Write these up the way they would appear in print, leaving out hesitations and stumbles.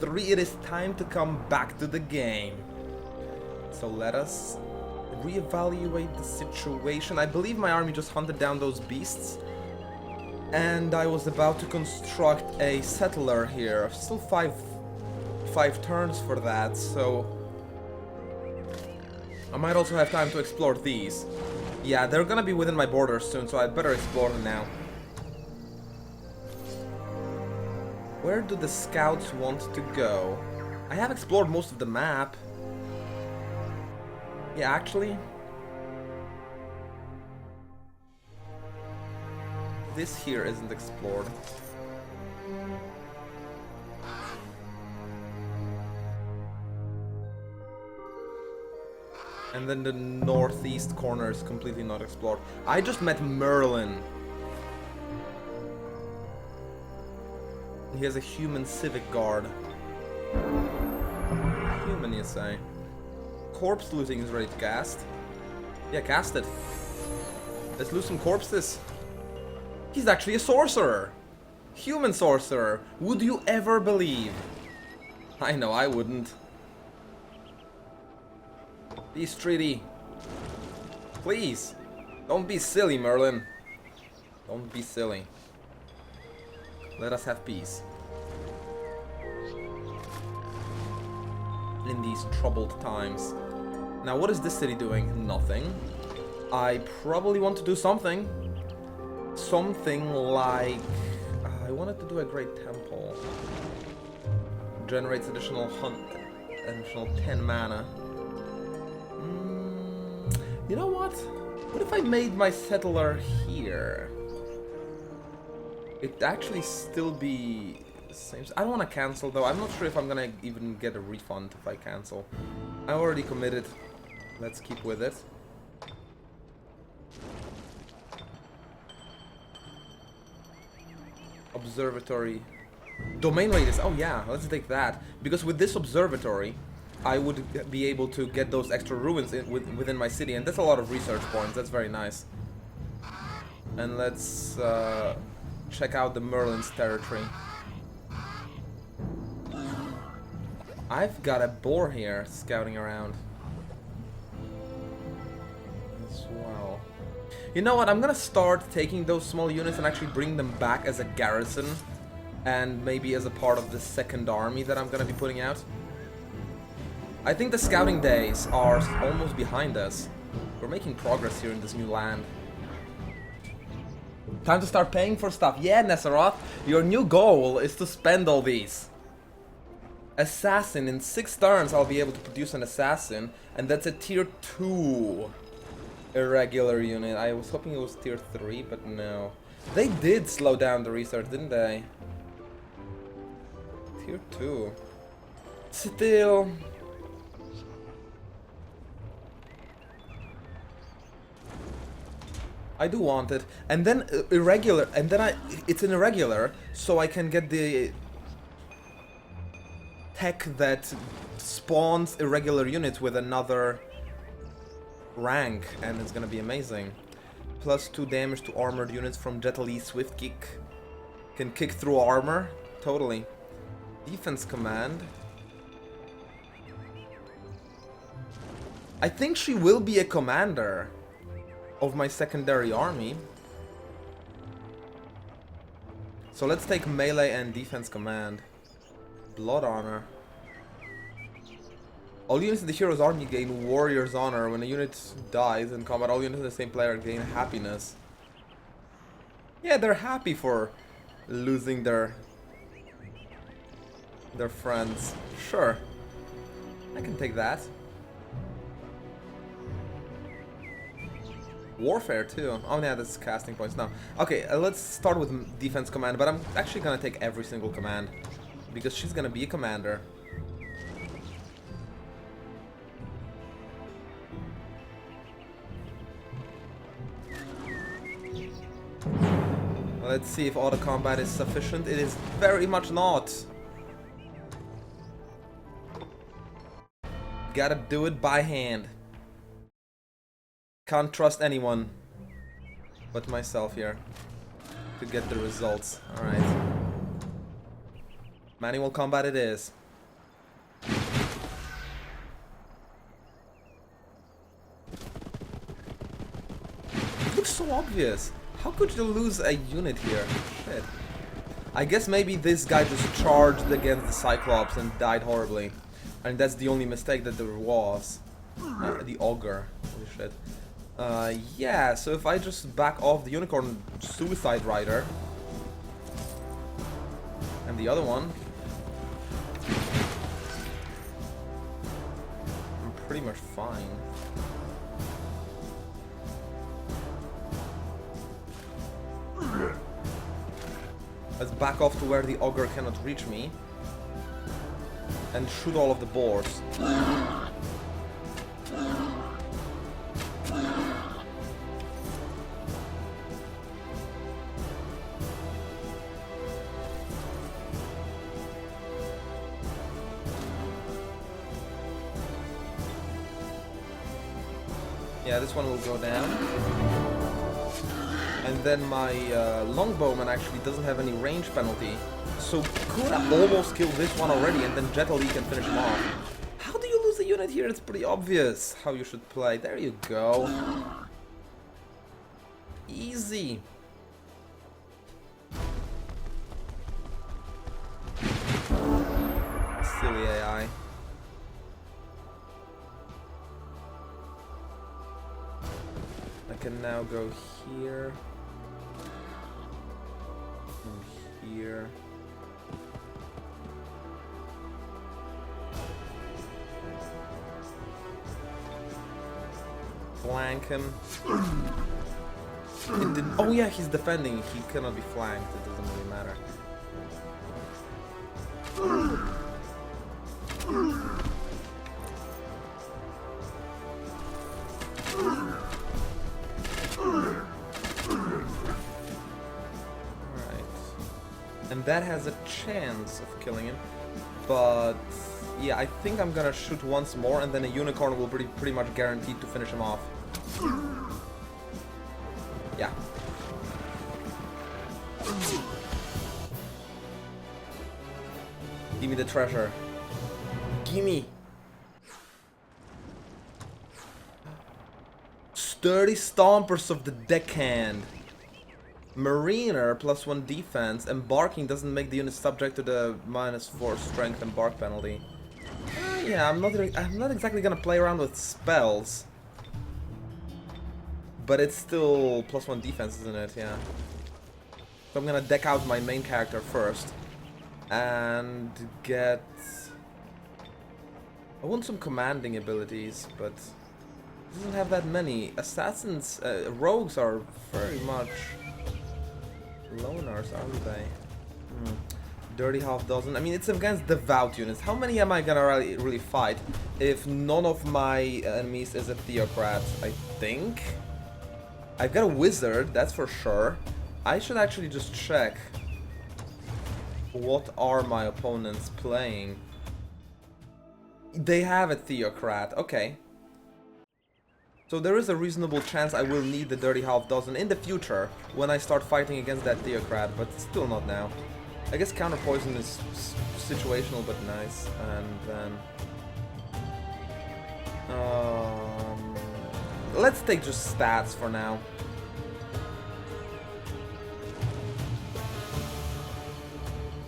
3, it is time to come back to the game. So let us reevaluate the situation. I believe my army just hunted down those beasts. And I was about to construct a settler here. Still five turns for that, so I might also have time to explore these. Yeah, they're gonna be within my borders soon, so I'd better explore them now. Where do the scouts want to go? I have explored most of the map. Yeah, actually, this here isn't explored. And then the northeast corner is completely not explored. I just met Merlin. He has a human civic guard. Human, you say? Corpse looting is ready to cast. Yeah, cast it. Let's loot some corpses. He's actually a sorcerer. Human sorcerer. Would you ever believe? I know, I wouldn't. Peace treaty. Please. Don't be silly, Merlin. Don't be silly. Let us have peace. In these troubled times. Now, what is this city doing? Nothing. I probably want to do something. Something like... I wanted to do a great temple. Generates additional 10 mana. You know what? What if I made my settler here? It'd actually still be the same. I don't want to cancel though. I'm not sure if I'm gonna even get a refund if I cancel. I already committed. Let's keep with it. Observatory. Domain radius. Oh yeah, let's take that. Because with this observatory, I would be able to get those extra ruins within my city, and that's a lot of research points. That's very nice. And let's check out the Merlin's territory. I've got a boar here scouting around as well. You know what? I'm gonna start taking those small units and actually bring them back as a garrison, and maybe as a part of the second army that I'm gonna be putting out. I think the scouting days are almost behind us. We're making progress here in this new land. Time to start paying for stuff. Yeah, Nesseroth, your new goal is to spend all these. Assassin. In 6 turns I'll be able to produce an assassin, and that's a tier 2 irregular unit. I was hoping it was tier 3, but no. They did slow down the research, didn't they? Tier 2. Still... I do want it, and then irregular, and then it's an irregular, so I can get the tech that spawns irregular units with another rank, and it's gonna be amazing. +2 damage to armored units from Jet Li Swift Kick. Can kick through armor, totally. Defense command. I think she will be a commander of my secondary army. So let's take melee and defense command. Blood honor. All units in the hero's army gain warrior's honor. When a unit dies in combat, all units of the same player gain happiness. Yeah, they're happy for losing their friends. Sure, I can take that. Warfare too. Oh yeah, that's casting points now. Okay, let's start with defense command, but I'm actually gonna take every single command because she's gonna be a commander. Let's see if auto combat is sufficient. It is very much not. Gotta do it by hand. Can't trust anyone but myself here to get the results. Alright. Manual combat it is. so obvious. How could you lose a unit here? Shit. I guess maybe this guy just charged against the Cyclops and died horribly. And that's the only mistake that there was. The Ogre. Holy shit. Yeah, so if I just back off the Unicorn Suicide Rider. And the other one. I'm pretty much fine. Let's back off to where the Ogre cannot reach me. And shoot all of the boars. Yeah, this one will go down. And then my Longbowman actually doesn't have any range penalty. So could I almost kill this one already and then Jet Li can finish him off. How do you lose a unit here? It's pretty obvious how you should play. There you go. Easy. Silly AI. I can now go here. And here. Flank him. Oh yeah, he's defending. He cannot be flanked. It doesn't really matter. And that has a chance of killing him, but yeah, I think I'm gonna shoot once more and then a Unicorn will be pretty much guaranteed to finish him off. Yeah. Give me the treasure. Gimme! Sturdy Stompers of the Deckhand. Mariner +1 defense. Embarking doesn't make the unit subject to the -4 strength embark penalty. Yeah, I'm not exactly gonna play around with spells, but it's still +1 defense, isn't it? Yeah. So I'm gonna deck out my main character first and get. I want some commanding abilities, but it doesn't have that many. Assassins, rogues are very much loners, aren't they? Dirty half dozen. I mean, it's against devout units. How many am I gonna really fight if none of my enemies is a theocrat? I think I've got a wizard, that's for sure. I should actually just check what are my opponents playing. They have a theocrat. Okay. So there is a reasonable chance I will need the dirty half dozen in the future when I start fighting against that theocrat, but still not now. I guess counter poison is situational but nice. And then let's take just stats for now.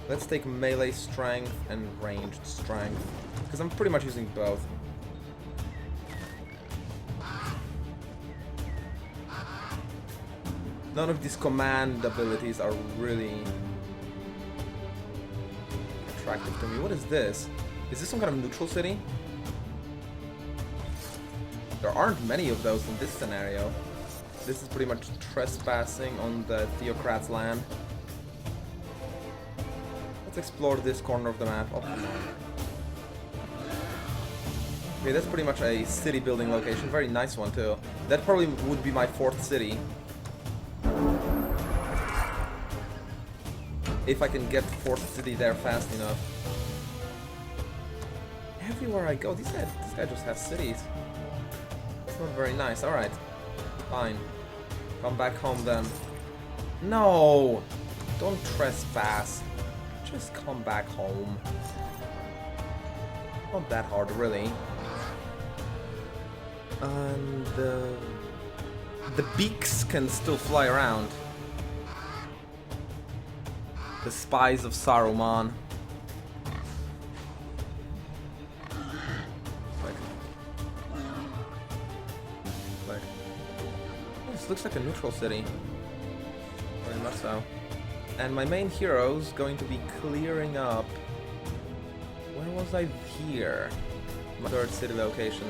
Let's take melee strength and ranged strength, because I'm pretty much using both. None of these command abilities are really attractive to me. What is this? Is this some kind of neutral city? There aren't many of those in this scenario. This is pretty much trespassing on the theocrat's land. Let's explore this corner of the map. Oh, come on. Okay, that's pretty much a city building location. Very nice one too. That probably would be my 4th city. If I can get 4th city there fast enough. Everywhere I go, this guy just has cities. It's not very nice. Alright. Fine. Come back home then. No! Don't trespass. Just come back home. Not that hard, really. And The beaks can still fly around. The spies of Saruman. This looks like a neutral city. Very much so. And my main hero's going to be clearing up... Where was I here? My third city location.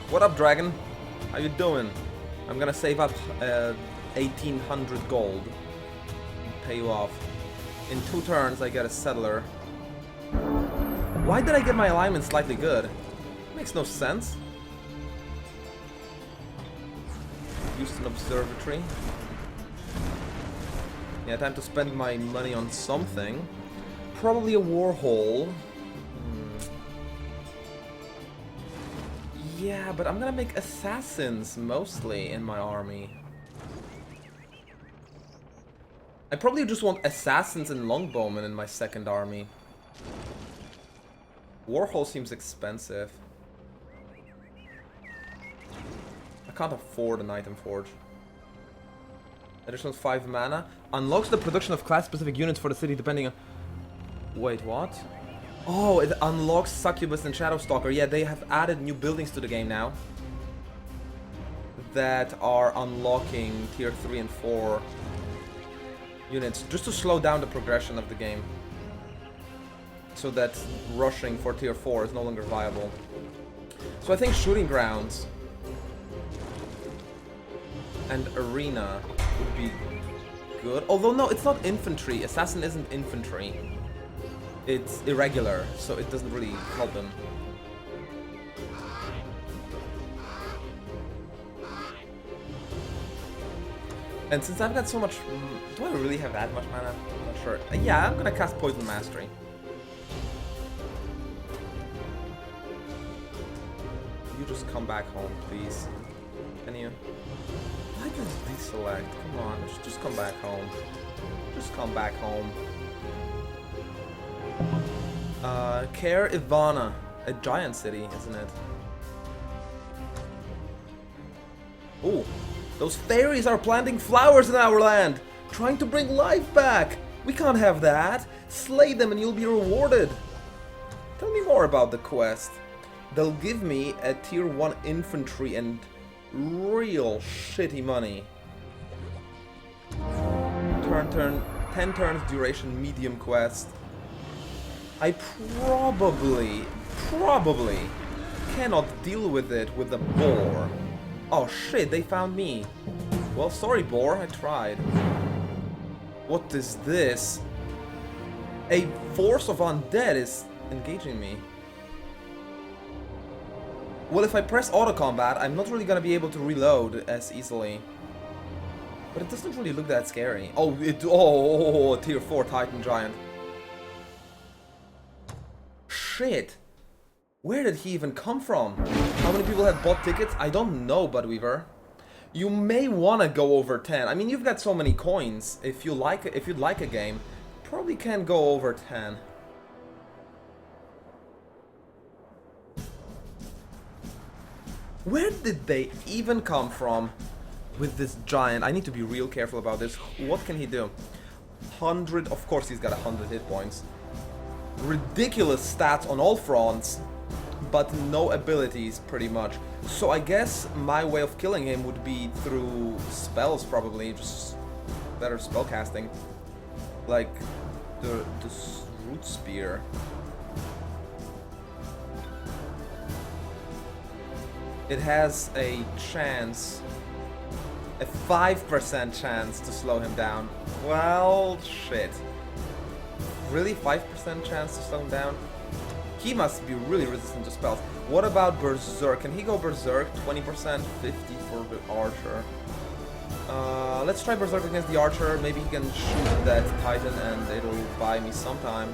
What up, dragon? How you doing? I'm gonna save up 1800 gold and pay you off. In 2 turns I get a settler. Why did I get my alignment slightly good? Makes no sense. Houston Observatory. Yeah, time to spend my money on something. Probably a warhole. Yeah, but I'm gonna make assassins mostly in my army. I probably just want assassins and longbowmen in my second army. Warhole seems expensive. I can't afford an item forge. Additional 5 mana. Unlocks the production of class-specific units for the city depending on... Wait, what? Oh, it unlocks Succubus and Shadowstalker. Yeah, they have added new buildings to the game now. That are unlocking tier 3 and 4 units. Just to slow down the progression of the game. So that rushing for tier 4 is no longer viable. So I think Shooting Grounds and Arena would be good. Although no, it's not infantry. Assassin isn't infantry. It's irregular, so it doesn't really help him. And since I've got so much... do I really have that much mana? I'm not sure. Yeah, I'm gonna cast Poison Mastery. You just come back home, please. Can you? Why does deselect? Come on, just come back home. Just come back home. Care Ivana. A giant city, isn't it? Ooh. Those fairies are planting flowers in our land! Trying to bring life back! We can't have that! Slay them and you'll be rewarded! Tell me more about the quest. They'll give me a tier 1 infantry and real shitty money. 10 turns duration medium quest. I probably cannot deal with it with the boar. Oh shit, they found me. Well, sorry boar, I tried. What is this? A force of undead is engaging me. Well, if I press auto combat, I'm not really gonna be able to reload as easily. But it doesn't really look that scary. Oh, oh, tier 4 Titan Giant. Shit. Where did he even come from? How many people have bought tickets? I don't know, Budweaver. You may wanna go over 10. I mean, you've got so many coins. If you'd like a game, probably can go over 10. Where did they even come from with this giant? I need to be real careful about this. What can he do? 100, of course he's got 100 hit points. Ridiculous stats on all fronts, but no abilities pretty much. So I guess my way of killing him would be through spells probably, just better spell casting. Like the root spear. It has a chance, a 5% chance to slow him down. Well, shit. Really, 5% chance to slow him down? He must be really resistant to spells. What about Berserk? Can he go Berserk? 20%, 50 for the Archer. Let's try Berserk against the Archer. Maybe he can shoot that Titan and it'll buy me some time.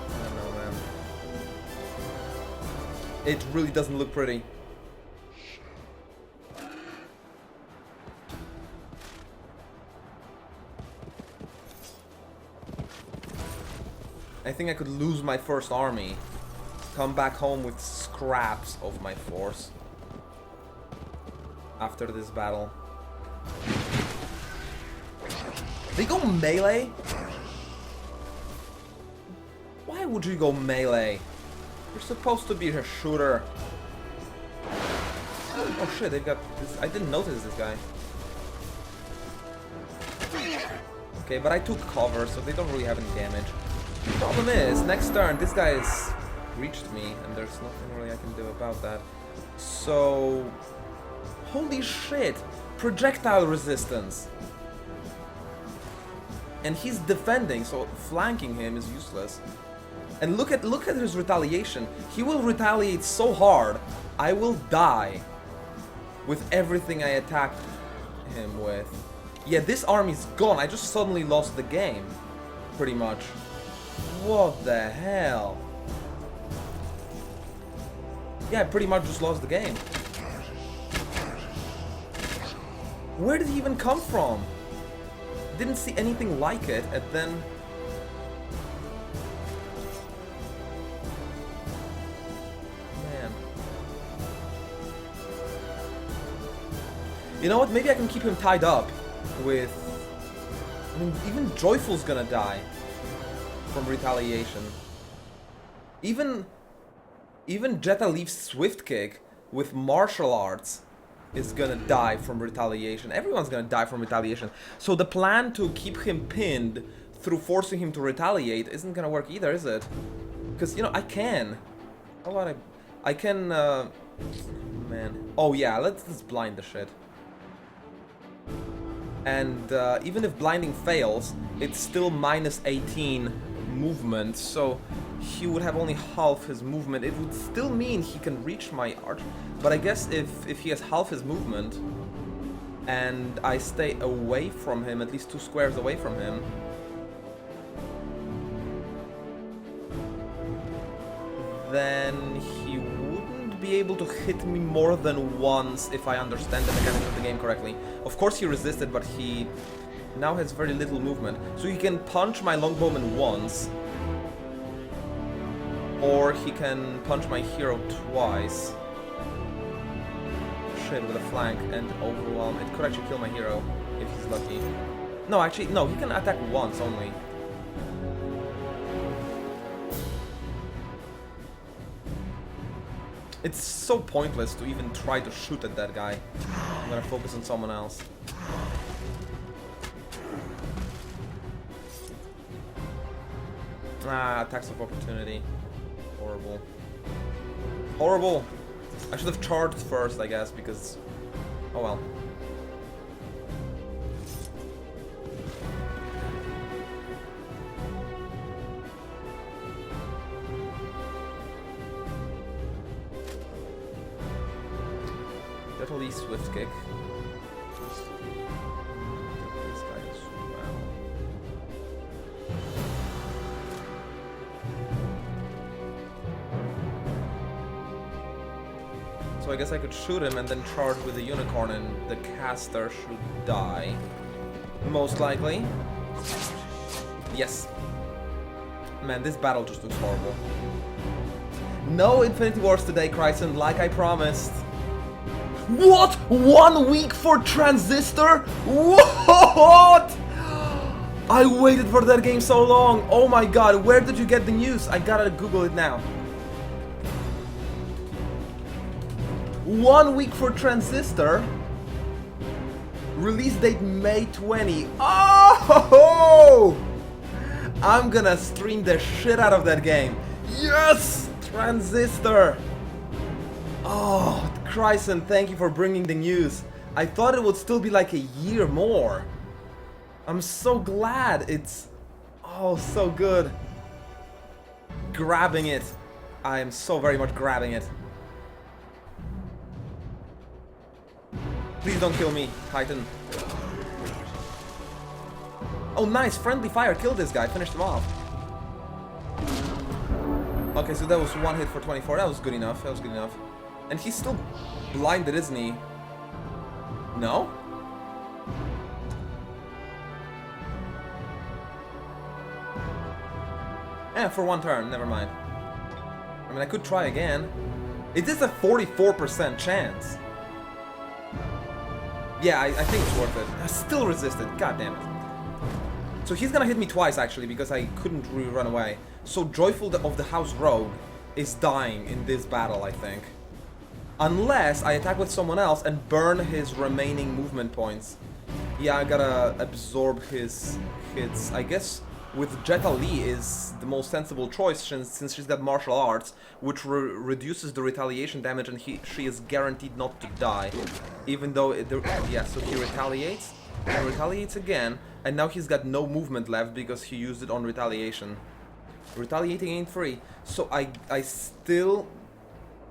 I don't know, man. It really doesn't look pretty. I think I could lose my first army. Come back home with scraps of my force. after this battle. They go melee? Why would you go melee? You're supposed to be a shooter. Oh shit, they've got this. I didn't notice this guy. Okay, but I took cover, so they don't really have any damage. The problem is, next turn, this guy has reached me, and there's nothing really I can do about that. So... Holy shit! Projectile resistance! And he's defending, so flanking him is useless. And look at his retaliation. He will retaliate so hard, I will die with everything I attacked him with. Yeah, this army's gone. I just suddenly lost the game, pretty much. What the hell? Yeah, I pretty much just lost the game. Where did he even come from? Didn't see anything like it, and then... Man. You know what? Maybe I can keep him tied up with... I mean, even Joyful's gonna die from retaliation. Even Jetta Leaf's Swift Kick with martial arts is gonna die from retaliation. Everyone's gonna die from retaliation. So the plan to keep him pinned through forcing him to retaliate isn't gonna work either, is it? Because, you know, I can. How about I can, man. Oh yeah, let's just blind the shit. And even if blinding fails, it's still minus 18 movement, so he would have only half his movement. It would still mean he can reach my arch, but I guess if he has half his movement and I stay away from him, at least 2 squares away from him, then he wouldn't be able to hit me more than once if I understand the mechanics of the game correctly. Of course he resisted, but he now has very little movement. So he can punch my longbowman once, or he can punch my hero twice. Shit, with a flank and overwhelm. It could actually kill my hero if he's lucky. No, actually, no, he can attack once only. It's so pointless to even try to shoot at that guy. I'm gonna focus on someone else. Ah, attacks of opportunity. Horrible. Horrible! I should have charged first, I guess, because... Oh well. Definitely Swift Kick. This guy as well. So I guess I could shoot him and then charge with the unicorn and the caster should die. Most likely. Yes. Man, this battle just looks horrible. No Infinity Wars today, Chryson, like I promised. What? 1 week for Transistor? What? I waited for that game so long. Oh my god, where did you get the news? I gotta Google it now. 1 week for Transistor. Release date May 20. Oh! I'm gonna stream the shit out of that game. Yes! Transistor! Oh, Chryson, thank you for bringing the news. I thought it would still be like a year more. I'm so glad it's... Oh, so good. Grabbing it. I am so very much grabbing it. Please don't kill me, Titan. Oh, nice. Friendly fire killed this guy. Finished him off. Okay, so that was 1 hit for 24. That was good enough. That was good enough. And he's still blinded, isn't he? No? Eh, for 1 turn. Never mind. I mean, I could try again. It is a 44% chance. Yeah, I think it's worth it. I still resisted. God damn it. So he's gonna hit me twice, actually, because I couldn't really run away. So Joyful of the House Rogue is dying in this battle, I think. Unless I attack with someone else and burn his remaining movement points. Yeah, I gotta absorb his hits. I guess with Jetta Lee is the most sensible choice since she's got martial arts, which reduces the retaliation damage, and she is guaranteed not to die. Even though, yeah, so he retaliates, and retaliates again, and now he's got no movement left because he used it on retaliation. Retaliating ain't free, so I still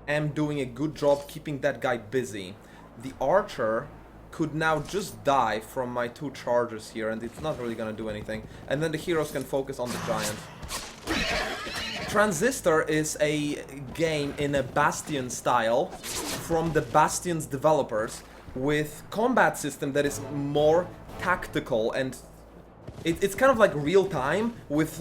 am doing a good job keeping that guy busy. The archer could now just die from my 2 charges here, and it's not really gonna do anything. And then the heroes can focus on the giant. Transistor is a game in a Bastion style from the Bastion's developers, with combat system that is more tactical, and it's kind of like real time with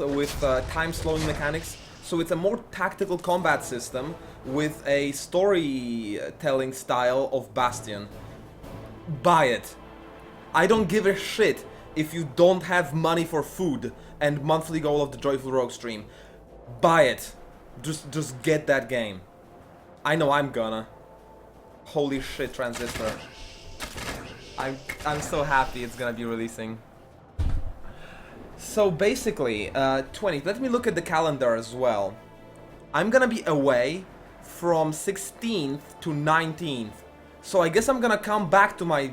time slowing mechanics. So it's a more tactical combat system with a storytelling style of Bastion. Buy it. I don't give a shit if you don't have money for food and monthly goal of the Joyful Rogue stream. Buy it. Just get that game. I know I'm gonna. Holy shit, Transistor. I'm so happy it's gonna be releasing. So basically, 20. Let me look at the calendar as well. I'm gonna be away from 16th to 19th. So I guess I'm gonna come back to my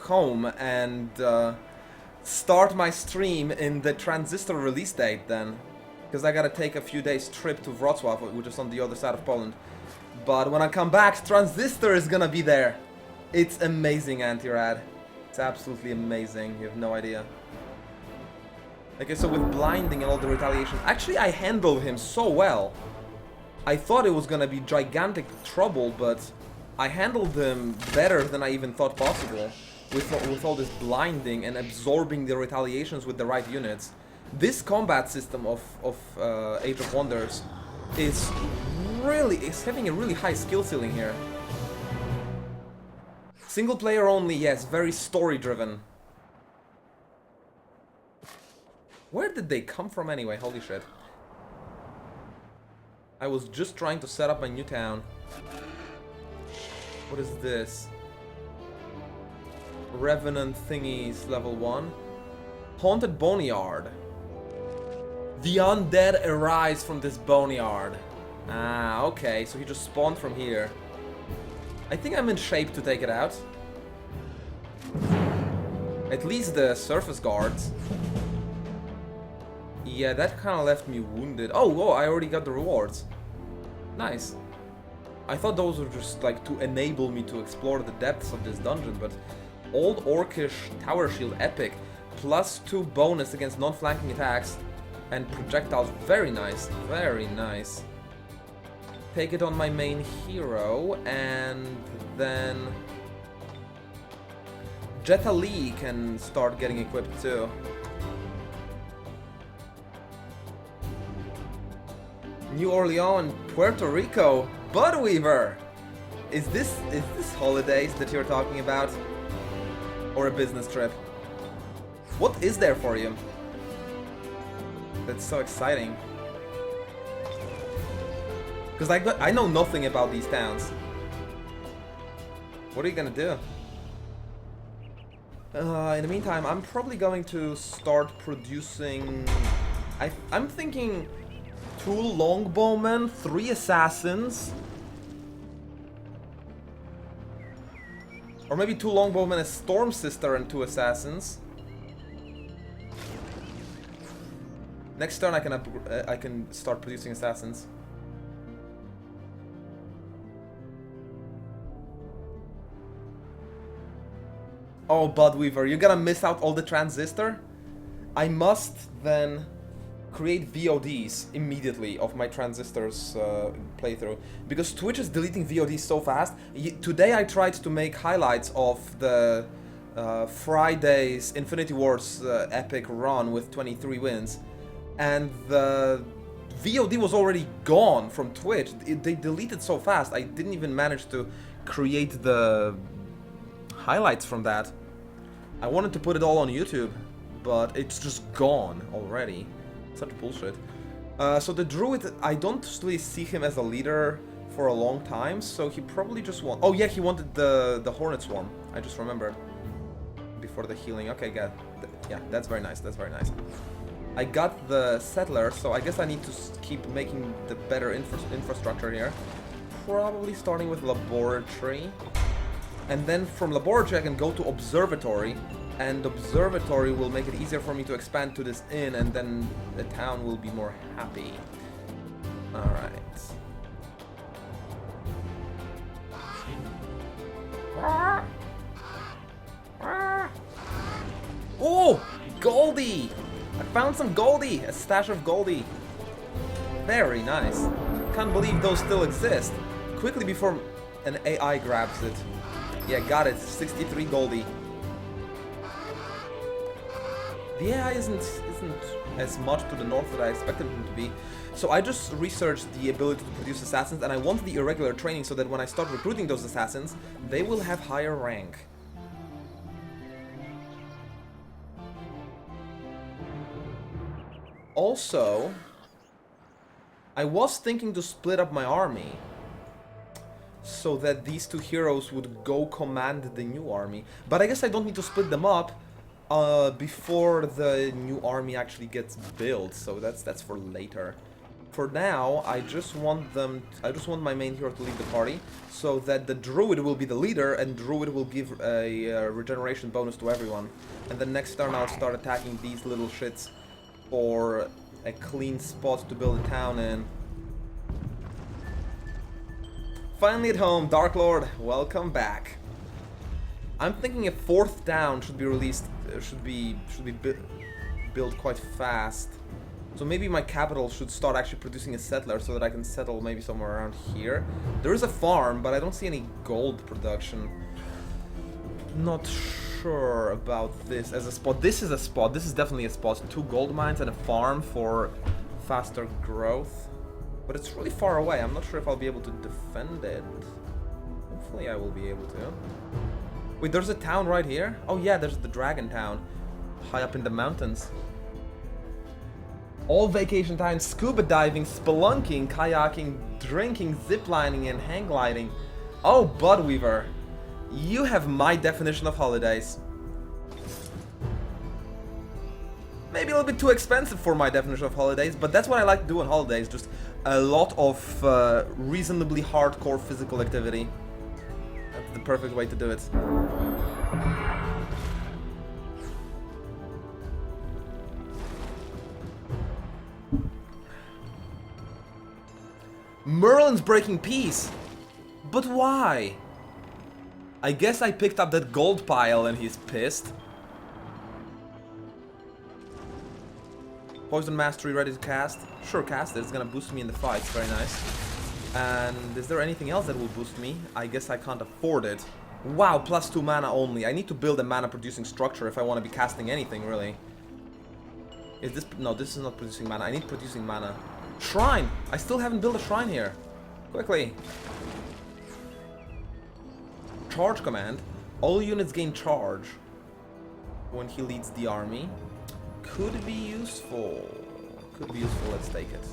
home and start my stream in the Transistor release date then. Because I gotta take a few days trip to Wrocław, which is on the other side of Poland. But when I come back, Transistor is gonna be there. It's amazing, Anti-Rad. It's absolutely amazing, you have no idea. Okay, so with blinding and all the retaliation, actually I handled him so well. I thought it was gonna be gigantic trouble, but I handled them better than I even thought possible, with all this blinding and absorbing the retaliations with the right units. This combat system of Age of Wonders is having a really high skill ceiling here. Single player only, yes, very story driven. Where did they come from anyway? Holy shit. I was just trying to set up my new town. What is this? Revenant thingies level 1. Haunted Boneyard. The undead arise from this boneyard. Ah, okay, so he just spawned from here. I think I'm in shape to take it out. At least the surface guards. Yeah, that kind of left me wounded. Oh, I already got the rewards. Nice. I thought those were just like to enable me to explore the depths of this dungeon, but Old Orcish Tower Shield Epic, +2 bonus against non-flanking attacks and projectiles. Very nice, very nice. Take it on my main hero, and then Jetta Lee can start getting equipped too. New Orleans and Puerto Rico. Budweaver! Is this holidays that you're talking about? Or a business trip? What is there for you? That's so exciting. Because I know nothing about these towns. What are you gonna do? In the meantime, I'm probably going to start producing... I'm thinking 2 longbowmen, 3 assassins. Or maybe 2 longbowmen, a storm sister, and 2 assassins. Next turn I can start producing assassins. Oh, Budweaver, you're gonna miss out all the Transistor? I must then create VODs immediately of my Transistors playthrough, because Twitch is deleting VODs so fast. Today I tried to make highlights of the Friday's Infinity Wars epic run with 23 wins, and the VOD was already gone from Twitch. They deleted so fast, I didn't even manage to create the highlights from that. I wanted to put it all on YouTube, but it's just gone already. Such bullshit. So the druid, I don't really see him as a leader for a long time, so he probably just want. Oh yeah, he wanted the hornet swarm. I just remembered before the healing. Okay, good. Yeah, that's very nice. That's very nice. I got the settler, so I guess I need to keep making the better infrastructure here. Probably starting with laboratory, and then from laboratory I can go to observatory, and observatory will make it easier for me to expand to this inn, and then the town will be more happy. All right. Oh, Goldie! I found some Goldie! A stash of Goldie. Very nice. Can't believe those still exist. Quickly before an AI grabs it. Yeah, got it. 63 Goldie. The AI isn't as much to the north that I expected them to be. So I just researched the ability to produce assassins, and I want the irregular training so that when I start recruiting those assassins, they will have higher rank. Also, I was thinking to split up my army so that these two heroes would go command the new army. But I guess I don't need to split them up before the new army actually gets built, so that's for later. For now, I just want my main hero to lead the party, so that the druid will be the leader, and druid will give a regeneration bonus to everyone. And then next turn I'll start attacking these little shits for a clean spot to build a town in. Finally at home, Dark Lord, welcome back. I'm thinking a 4th town should be released, should be built quite fast. So maybe my capital should start actually producing a settler so that I can settle maybe somewhere around here. There is a farm, but I don't see any gold production. Not sure about this as a spot. This is a spot. This is definitely a spot. 2 gold mines and a farm for faster growth. But it's really far away. I'm not sure if I'll be able to defend it. Hopefully I will be able to. Wait, there's a town right here? Oh yeah, there's the dragon town. High up in the mountains. All vacation time, scuba diving, spelunking, kayaking, drinking, ziplining, and hang gliding. Oh, Budweaver. You have my definition of holidays. Maybe a little bit too expensive for my definition of holidays, but that's what I like to do on holidays. Just a lot of reasonably hardcore physical activity. That's the perfect way to do it. Merlin's breaking peace. But why? I guess I picked up that gold pile and he's pissed. Poison Mastery ready to cast? Sure, cast it. It's gonna boost me in the fights. Very nice. And is there anything else that will boost me? I guess I can't afford it. Wow, +2 mana only. I need to build a mana producing structure if I want to be casting anything, really. Is this... No, this is not producing mana. I need producing mana. Shrine! I still haven't built a shrine here. Quickly. Charge command. All units gain charge when he leads the army. Could be useful. Could be useful. Let's take it.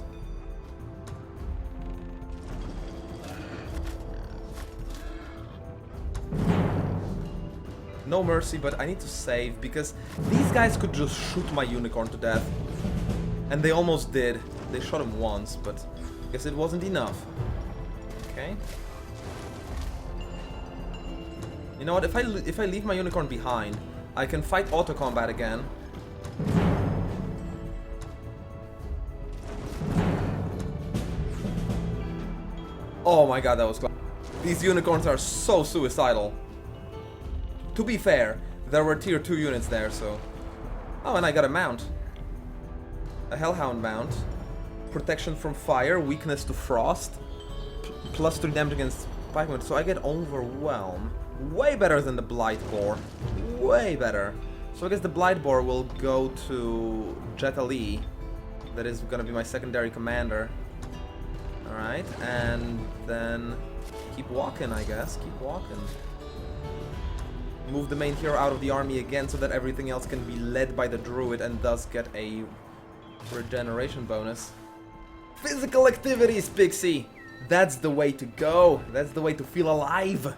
No mercy, but I need to save because these guys could just shoot my unicorn to death. And they almost did. They shot him once, but I guess it wasn't enough. Okay. You know what? If I leave my unicorn behind, I can fight auto combat again. Oh my god, that was close. These unicorns are so suicidal. To be fair, there were tier 2 units there, so... Oh, and I got a mount. A Hellhound mount. Protection from fire, weakness to frost. +3 damage against spike, so I get overwhelmed. Way better than the Blight Boar. Way better. So I guess the Blight Boar will go to Jet Ali. That is gonna be my secondary commander. Alright, and then keep walking, I guess. Keep walking. Move the main hero out of the army again so that everything else can be led by the druid and thus get a regeneration bonus. Physical activities, Pixie! That's the way to go. That's the way to feel alive.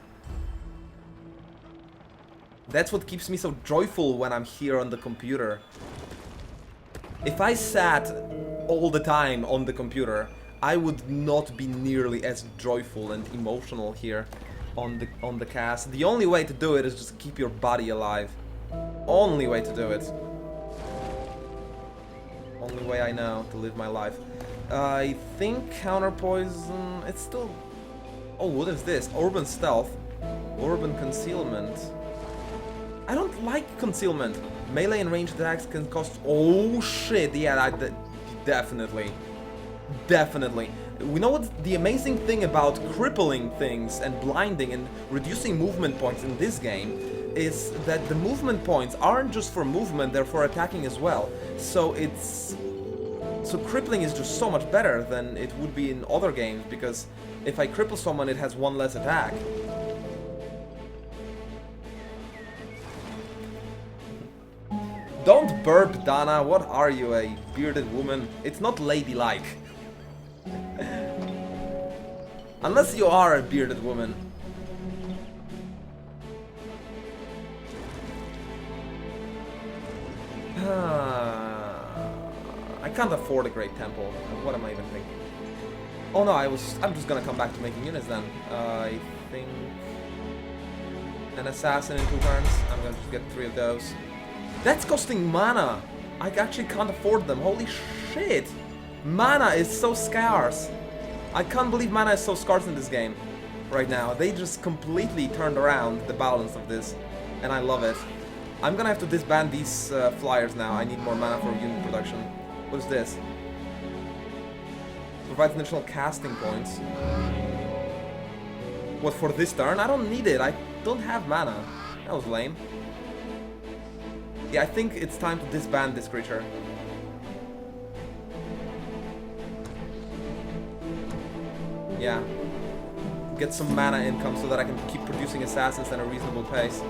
That's what keeps me so joyful when I'm here on the computer. If I sat all the time on the computer, I would not be nearly as joyful and emotional here on the cast. The only way to do it is just keep your body alive. Only way to do it. Only way I know to live my life. I think counter poison. It's still. Oh, what is this? Urban stealth, urban concealment. I don't like concealment. Melee and ranged attacks can cost. Oh shit! Yeah, definitely. Definitely. We know what the amazing thing about crippling things and blinding and reducing movement points in this game is that the movement points aren't just for movement, they're for attacking as well. So crippling is just so much better than it would be in other games, because if I cripple someone, it has one less attack. Don't burp, Dana. What are you, a bearded woman? It's not ladylike. Unless you are a bearded woman. I can't afford a great temple. What am I even thinking? Oh no, I'm just gonna come back to making units then. I think an assassin in 2 turns. I'm gonna just get 3 of those. That's costing mana. I actually can't afford them. Holy shit! Mana is so scarce. I can't believe mana is so scarce in this game right now. They just completely turned around the balance of this, and I love it. I'm gonna have to disband these flyers now. I need more mana for unit production. What is this? Provides additional casting points. What, for this turn? I don't need it. I don't have mana. That was lame. Yeah, I think it's time to disband this creature. Yeah. Get some mana income so that I can keep producing assassins at a reasonable pace.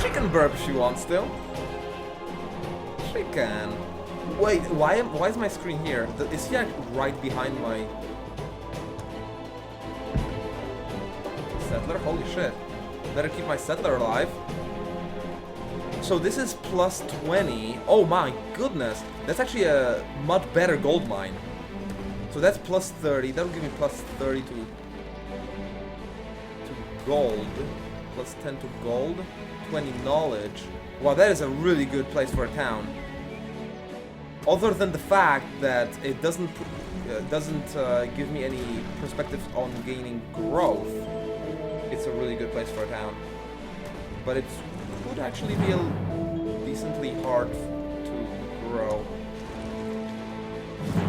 She can burp if she wants to. She can. Wait, why is my screen here? Is he like right behind my settler? Holy shit. Better keep my settler alive. So this is plus 20. Oh my goodness. That's actually a much better gold mine. So that's plus 30. That'll give me plus 30 to gold. Plus 10 to gold. 20 knowledge. Wow, that is a really good place for a town. Other than the fact that it doesn't give me any perspective on gaining growth, it's a really good place for a town. But it could actually be decently hard to grow.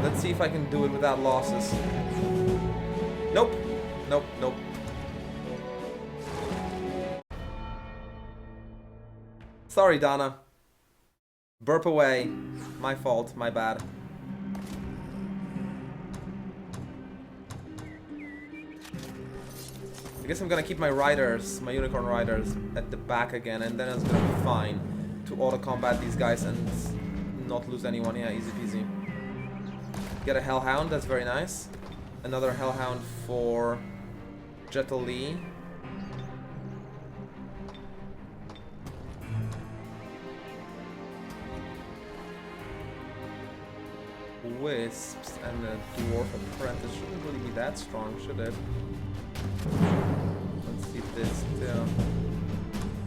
Let's see if I can do it without losses. Nope. Nope, nope. Sorry, Donna. Burp away. My fault, my bad. I guess I'm gonna keep my riders, my unicorn riders, at the back again, and then it's gonna be fine to auto-combat these guys and not lose anyone. Yeah, easy peasy. Get a Hellhound, that's very nice. Another Hellhound for Jetta Lee. Wisps and a Dwarf Apprentice shouldn't really be that strong, should it? Let's see this too.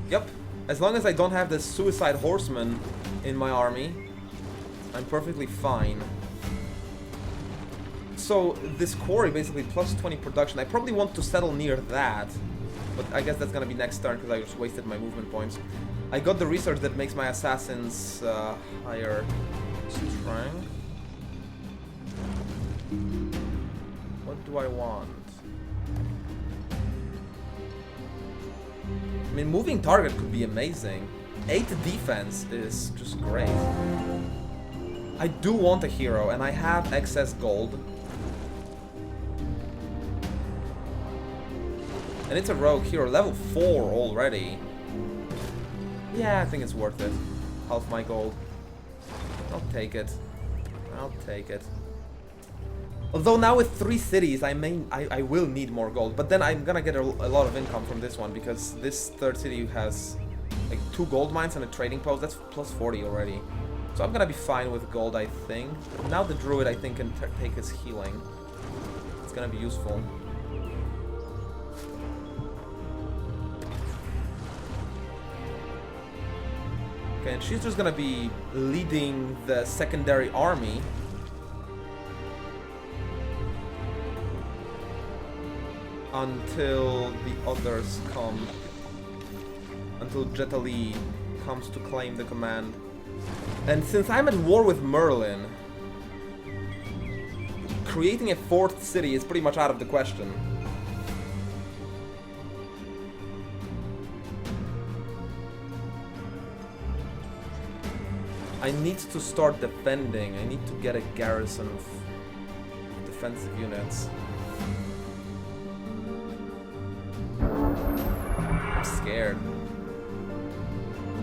Yep, as long as I don't have this Suicide Horseman in my army, I'm perfectly fine. So this quarry basically plus 20 production. I probably want to settle near that, but I guess that's gonna be next turn because I just wasted my movement points. I got the research that makes my assassins higher strength. What do I want? I mean, moving target could be amazing. 8 defense is just great. I do want a hero, and I have excess gold. And it's a rogue hero, level 4 already. Yeah, I think it's worth it. Half my gold. I'll take it. I'll take it. Although now with 3 cities, I will need more gold. But then I'm gonna get a lot of income from this one, because this third city has like 2 gold mines and a trading post. That's plus 40 already. So I'm gonna be fine with gold, I think. But now the druid, I think, can take his healing. It's gonna be useful. Okay, and she's just gonna be leading the secondary army. Until the others come. Until Jetali comes to claim the command. And since I'm at war with Merlin, creating a 4th city is pretty much out of the question. I need to start defending. I need to get a garrison of defensive units. I'm scared.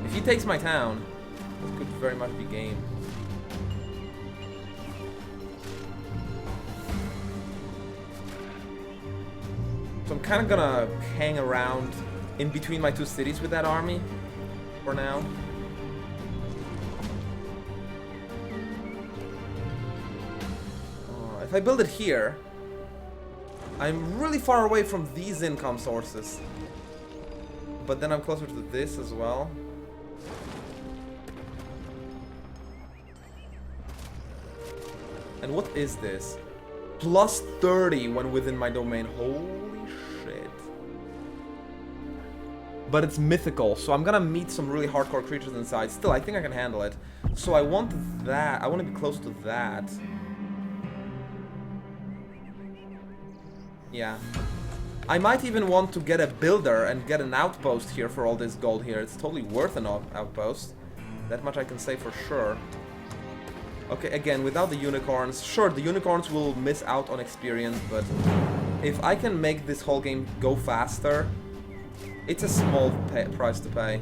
If he takes my town, it could very much be game. So I'm kind of gonna hang around in between my 2 cities with that army for now. If I build it here, I'm really far away from these income sources. But then I'm closer to this as well. And what is this? Plus 30 when within my domain. Holy shit. But it's mythical, so I'm gonna meet some really hardcore creatures inside. Still, I think I can handle it. So I want that. I want to be close to that. Yeah. I might even want to get a builder and get an outpost here for all this gold here. It's totally worth an outpost. That much I can say for sure. Okay, again, without the unicorns. Sure, the unicorns will miss out on experience, but if I can make this whole game go faster, it's a small price to pay.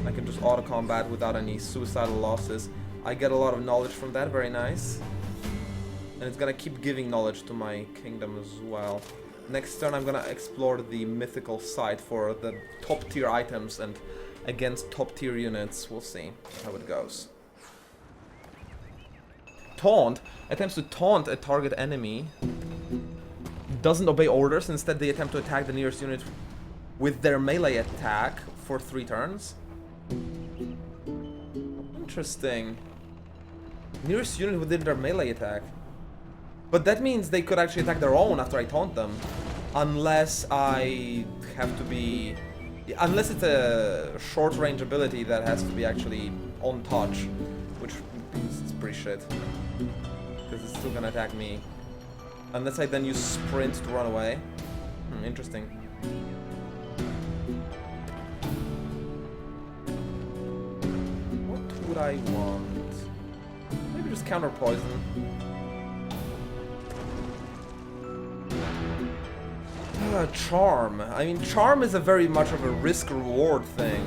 I can just auto-combat without any suicidal losses. I get a lot of knowledge from that, very nice. And it's gonna keep giving knowledge to my kingdom as well. Next turn I'm gonna explore the mythical site for the top tier items and against top tier units. We'll see how it goes. Taunt attempts to taunt a target enemy. Doesn't obey orders, instead they attempt to attack the nearest unit with their melee attack for 3 turns. Interesting. Nearest unit within their melee attack. But that means they could actually attack their own after I taunt them. Unless I have to be... Unless it's a short range ability that has to be actually on touch. Which is pretty shit. Because it's still gonna attack me. Unless I then use sprint to run away. Interesting. What would I want? Maybe just counter poison. Charm. I mean, charm is a very much of a risk-reward thing.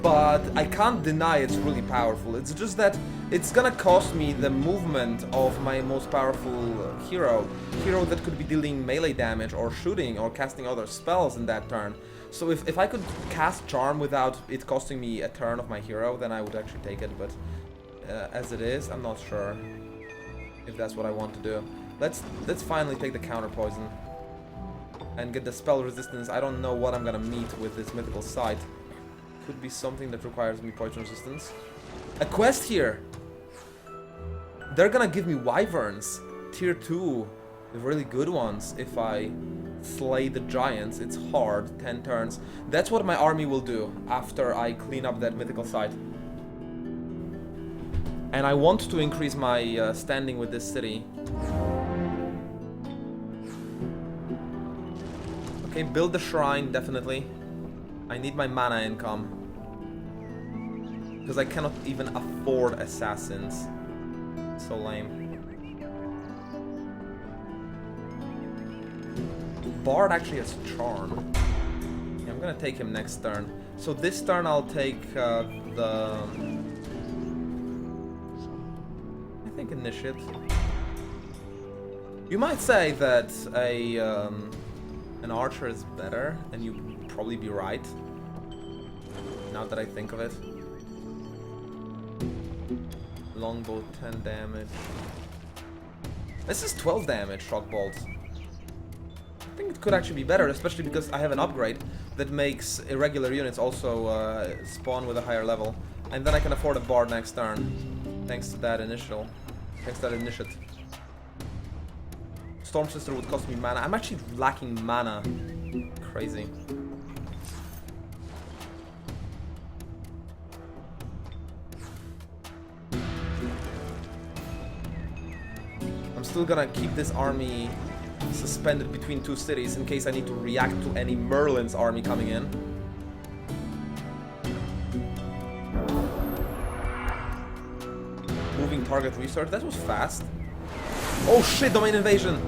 But I can't deny it's really powerful. It's just that it's gonna cost me the movement of my most powerful hero. Hero that could be dealing melee damage or shooting or casting other spells in that turn. So if I could cast charm without it costing me a turn of my hero, then I would actually take it. But as it is, I'm not sure if that's what I want to do. Let's finally take the counter poison and get the spell resistance. I don't know what I'm gonna meet with this mythical site. Could be something that requires me poison resistance. A quest here. They're gonna give me wyverns, tier 2, the really good ones. If I slay the giants, it's hard, 10 turns. That's what my army will do after I clean up that mythical site. And I want to increase my standing with this city. Okay, build the shrine, definitely. I need my mana income. Because I cannot even afford assassins. So lame. Bard actually has charm. Yeah, I'm gonna take him next turn. So this turn I'll take the... I think Initiate. You might say that an archer is better, and you'd probably be right. Now that I think of it. Longbow 10 damage. This is 12 damage, shock bolts. I think it could actually be better, especially because I have an upgrade that makes irregular units also spawn with a higher level. And then I can afford a bard next turn. Thanks to that initial. Thanks to that initiate. Storm Sister would cost me mana. I'm actually lacking mana. Crazy. I'm still gonna keep this army suspended between two cities in case I need to react to any Merlin's army coming in. Moving target research. That was fast. Oh shit, domain invasion!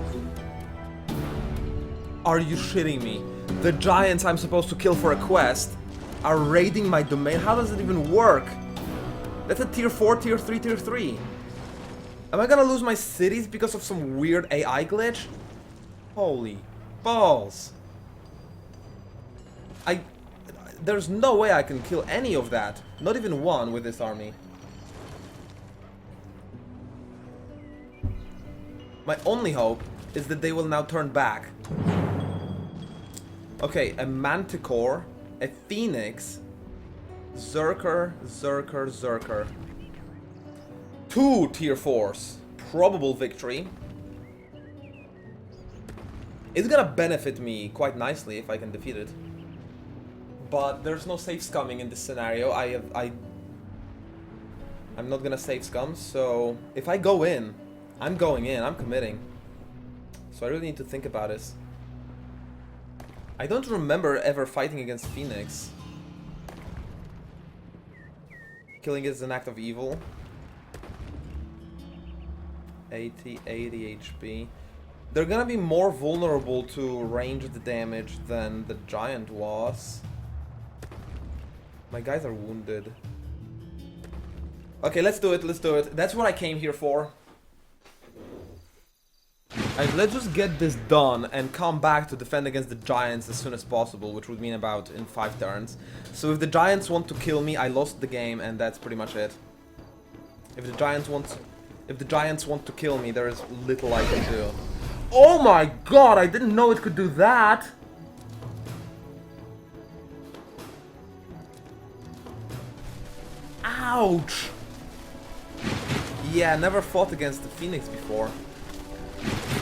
Are you shitting me? The giants I'm supposed to kill for a quest are raiding my domain? How does it even work? That's a tier 4, tier 3, tier 3. Am I gonna lose my cities because of some weird AI glitch? Holy balls. There's no way I can kill any of that. Not even one with this army. My only hope is that they will now turn back. Okay, a Manticore, a Phoenix, Zerker, Zerker, Zerker. 2 tier 4s. Probable victory. It's gonna benefit me quite nicely if I can defeat it. But there's no safe scumming in this scenario. I'm not gonna save scum, so if I go in, I'm going in, I'm committing. So I really need to think about this. I don't remember ever fighting against Phoenix. Killing is an act of evil. 80 HP. They're gonna be more vulnerable to ranged damage than the giant was. My guys are wounded. Okay, let's do it, let's do it. That's what I came here for. Let's just get this done and come back to defend against the giants as soon as possible, which would mean about in 5 turns. So if the giants want to kill me, I lost the game, and that's pretty much it. If the giants want to kill me, there is little I can do. Oh my god, I didn't know it could do that! Ouch! Yeah, never fought against the Phoenix before.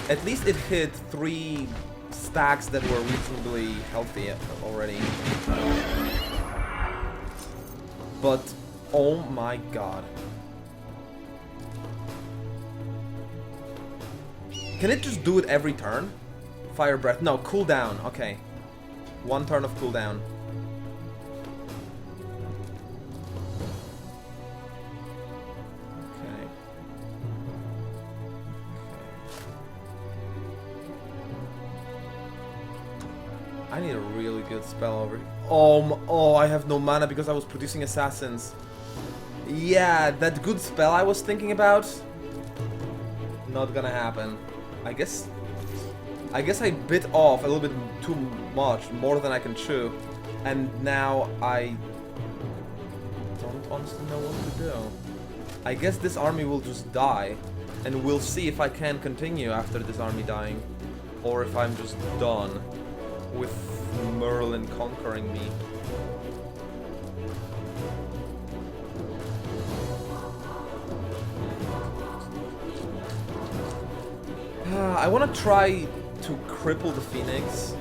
At least it hit 3 stacks that were reasonably healthy already. But, oh my god. Can it just do it every turn? Fire breath. No, cooldown. Okay. 1 turn of cooldown. Okay. I need a really good spell over here. Oh, I have no mana because I was producing assassins. Yeah, that good spell I was thinking about. Not gonna happen. I guess I bit off a little bit too much, more than I can chew, and now I don't honestly know what to do. I guess this army will just die, and we'll see if I can continue after this army dying, or if I'm just done with Merlin conquering me. I want to try to cripple the Phoenix.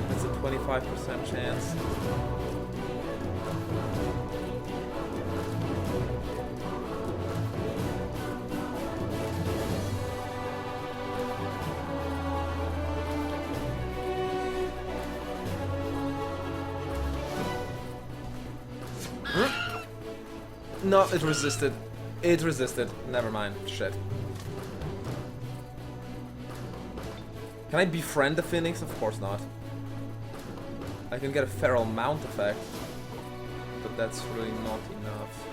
That's a 25% chance. No, it resisted. It resisted. Never mind. Shit. Can I befriend the Phoenix? Of course not. I can get a feral mount effect, but that's really not enough.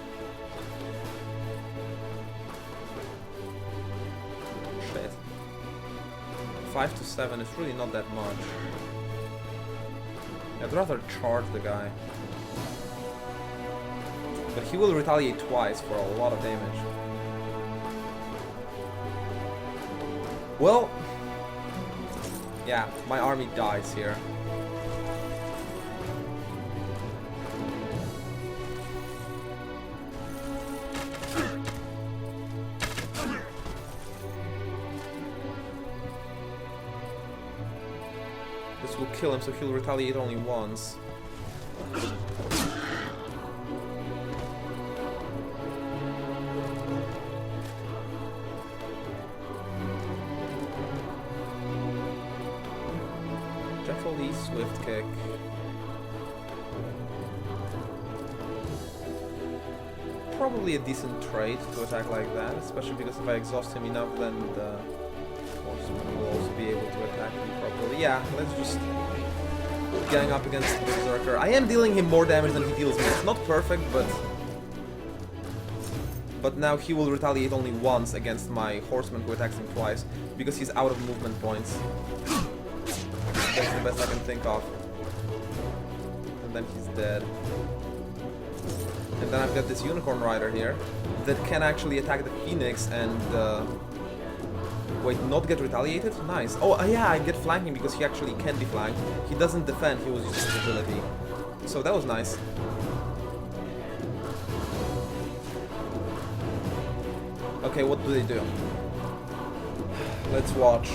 Shit. 5 to 7 is really not that much. I'd rather charge the guy. But he will retaliate twice for a lot of damage. Well, yeah, my army dies here. This will kill him, so he'll retaliate only once. Definitely swift kick. Probably a decent trait to attack like that, especially because if I exhaust him enough, then the horseman will also be able to attack me properly. Yeah, let's just gang up against the Berserker. I am dealing him more damage than he deals me. It's not perfect, but now he will retaliate only once against my horseman who attacks him twice, because he's out of movement points. That's the best I can think of. And then he's dead. And then I've got this Unicorn Rider here that can actually attack the Phoenix and wait, not get retaliated? Nice. Oh yeah, I get flanking because he actually can be flanked. He doesn't defend, he was using his ability. So that was nice. Okay, what do they do? Let's watch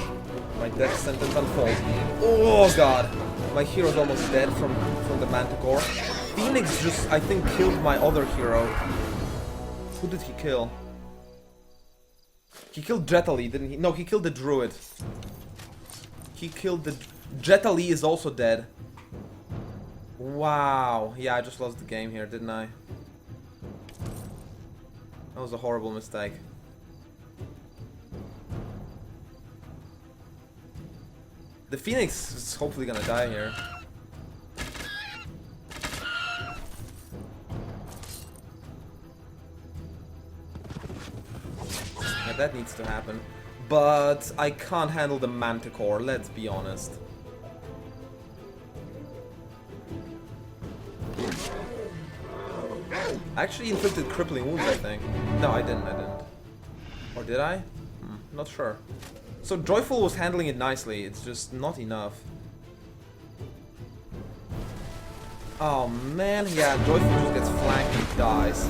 my death sentence unfold. Oh god! My hero's almost dead from the Manticore. Phoenix just, I think, killed my other hero. Who did he kill? He killed Jetali, didn't he? No, he killed the Druid. He killed the... Jetali is also dead. Wow. Yeah, I just lost the game here, didn't I? That was a horrible mistake. The Phoenix is hopefully gonna die here. Yeah, that needs to happen. But I can't handle the Manticore, let's be honest. I actually inflicted crippling wounds, I think. No, I didn't. Or did I? Not sure. So Joyful was handling it nicely, it's just not enough. Oh man, yeah, Joyful just gets flanked and dies.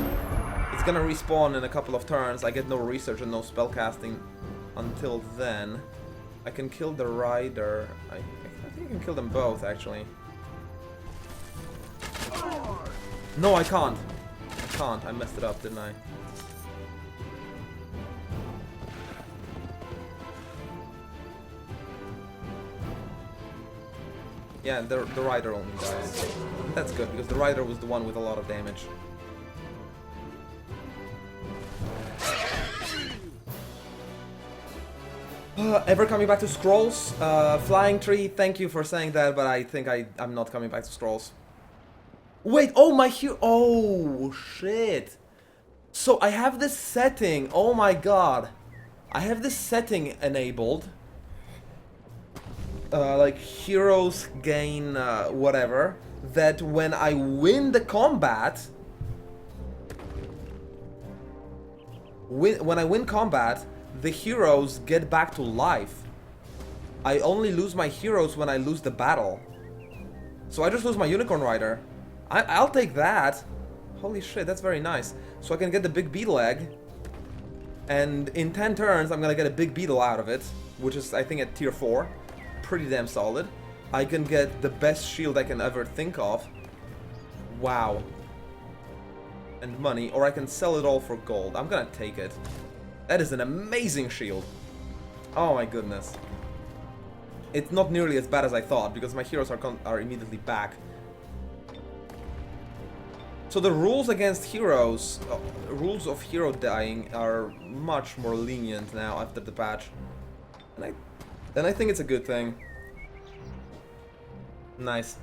It's gonna respawn in a couple of turns. I get no research and no spellcasting until then. I can kill the Rider. I think I can kill them both, actually. No, I can't. I can't. I messed it up, didn't I? Yeah, the Rider only dies. That's good, because the Rider was the one with a lot of damage. Ever coming back to Scrolls? Flying Tree, thank you for saying that, but I think I'm not coming back to Scrolls. Wait, oh my hero, oh shit. So I have this setting, oh my god. I have this setting enabled. Like heroes gain whatever, that when I win the combat, when I win combat, the heroes get back to life. I only lose my heroes when I lose the battle. So I just lose my Unicorn Rider. I'll take that. Holy shit, that's very nice. So I can get the big beetle egg. And in 10 turns, I'm gonna get a big beetle out of it, which is, I think, at tier 4. Pretty damn solid. I can get the best shield I can ever think of. Wow. And money, or I can sell it all for gold. I'm gonna take it. That is an amazing shield. Oh my goodness. It's not nearly as bad as I thought, because my heroes are immediately back. So the rules against heroes, rules of hero dying are much more lenient now after the patch. And I think it's a good thing. Nice.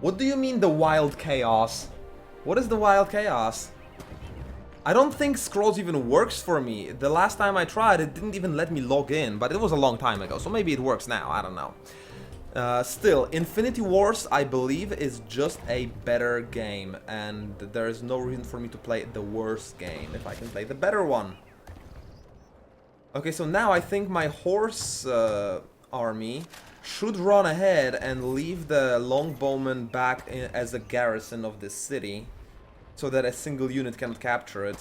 What do you mean the wild chaos? What is the wild chaos? I don't think Scrolls even works for me. The last time I tried, it didn't even let me log in, but it was a long time ago, so maybe it works now, I don't know. Still, Infinity Wars, I believe, is just a better game, and there is no reason for me to play the worst game if I can play the better one. Okay, so now I think my horse army should run ahead and leave the longbowmen back as a garrison of this city, so that a single unit cannot capture it.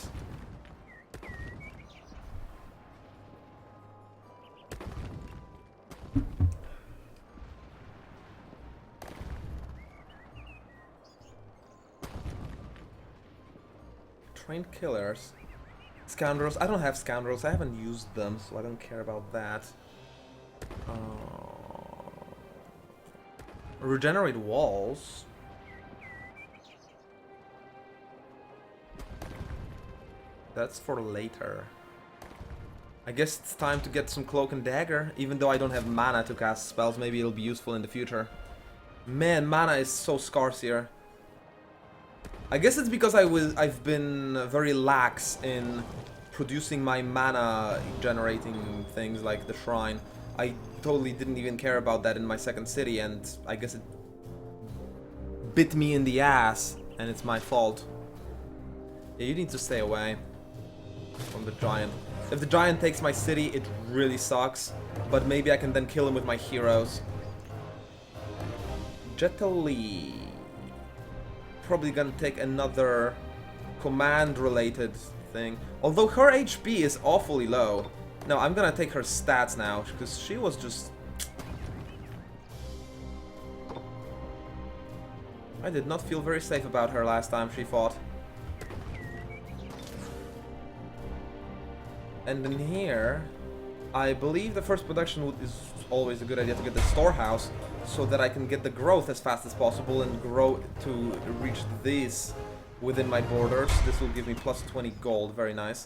Trained killers. Scoundrels. I don't have scoundrels. I haven't used them, so I don't care about that. Regenerate walls. That's for later. I guess it's time to get some Cloak and Dagger. Even though I don't have mana to cast spells, maybe it'll be useful in the future. Man, mana is so scarce here. I guess it's because I've been very lax in producing my mana generating things like the shrine. I totally didn't even care about that in my second city, and I guess it bit me in the ass, and it's my fault. Yeah, you need to stay away from the giant. If the giant takes my city, it really sucks, but maybe I can then kill him with my heroes. Jetali. Probably gonna take another command related thing, although her HP is awfully low. No, I'm gonna take her stats now, because she was just... I did not feel very safe about her last time she fought. And in here, I believe the first production is always a good idea to get the storehouse, so that I can get the growth as fast as possible and grow to reach these within my borders. This will give me plus 20 gold, very nice.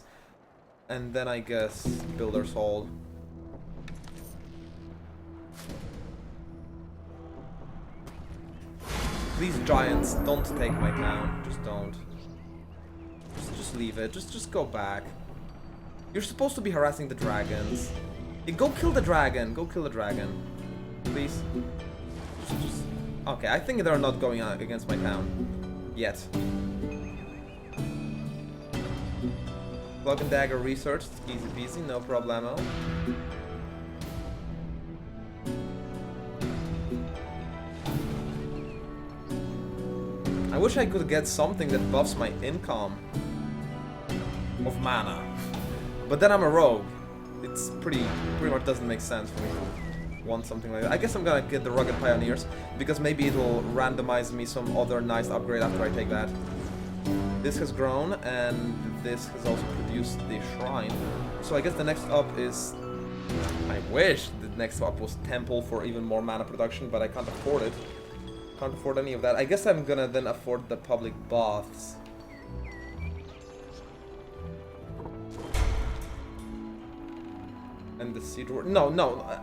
And then I guess Builder's Hall. These giants, don't take my town. Just don't. Just leave it. Just go back. You're supposed to be harassing the dragons. Yeah, go kill the dragon. Go kill the dragon. Please. Okay, I think they're not going against my town. Yet. Cloak and Dagger researched. Easy peasy, no problemo. I wish I could get something that buffs my income of mana. But then I'm a rogue. It's pretty much doesn't make sense for me to want something like that. I guess I'm gonna get the Rugged Pioneers, because maybe it'll randomize me some other nice upgrade after I take that. This has grown, and this has also produced the shrine. So I guess the next up is... I wish the next up was Temple for even more mana production, but I can't afford it. Can't afford any of that. I guess I'm gonna then afford the public baths. And the siege war. No,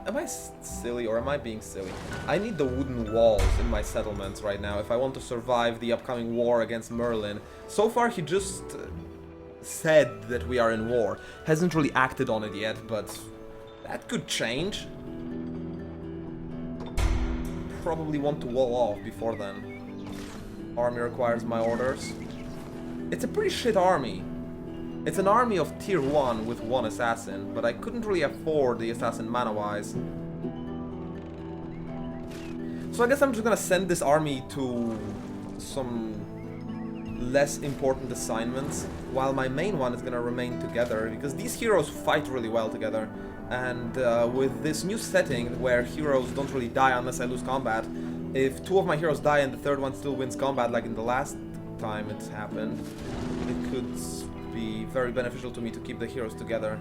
am I silly or am I being silly? I need the wooden walls in my settlements right now if I want to survive the upcoming war against Merlin. So far he just said that we are in war. Hasn't really acted on it yet, but that could change. Probably want to wall off before then. Army requires my orders. It's a pretty shit army. It's an army of tier 1 with 1 assassin, but I couldn't really afford the assassin mana-wise. So I guess I'm just gonna send this army to some less important assignments, while my main one is gonna remain together, because these heroes fight really well together. And with this new setting, where heroes don't really die unless I lose combat, if 2 of my heroes die and the 3rd one still wins combat, like in the last time it's happened, it could be very beneficial to me to keep the heroes together.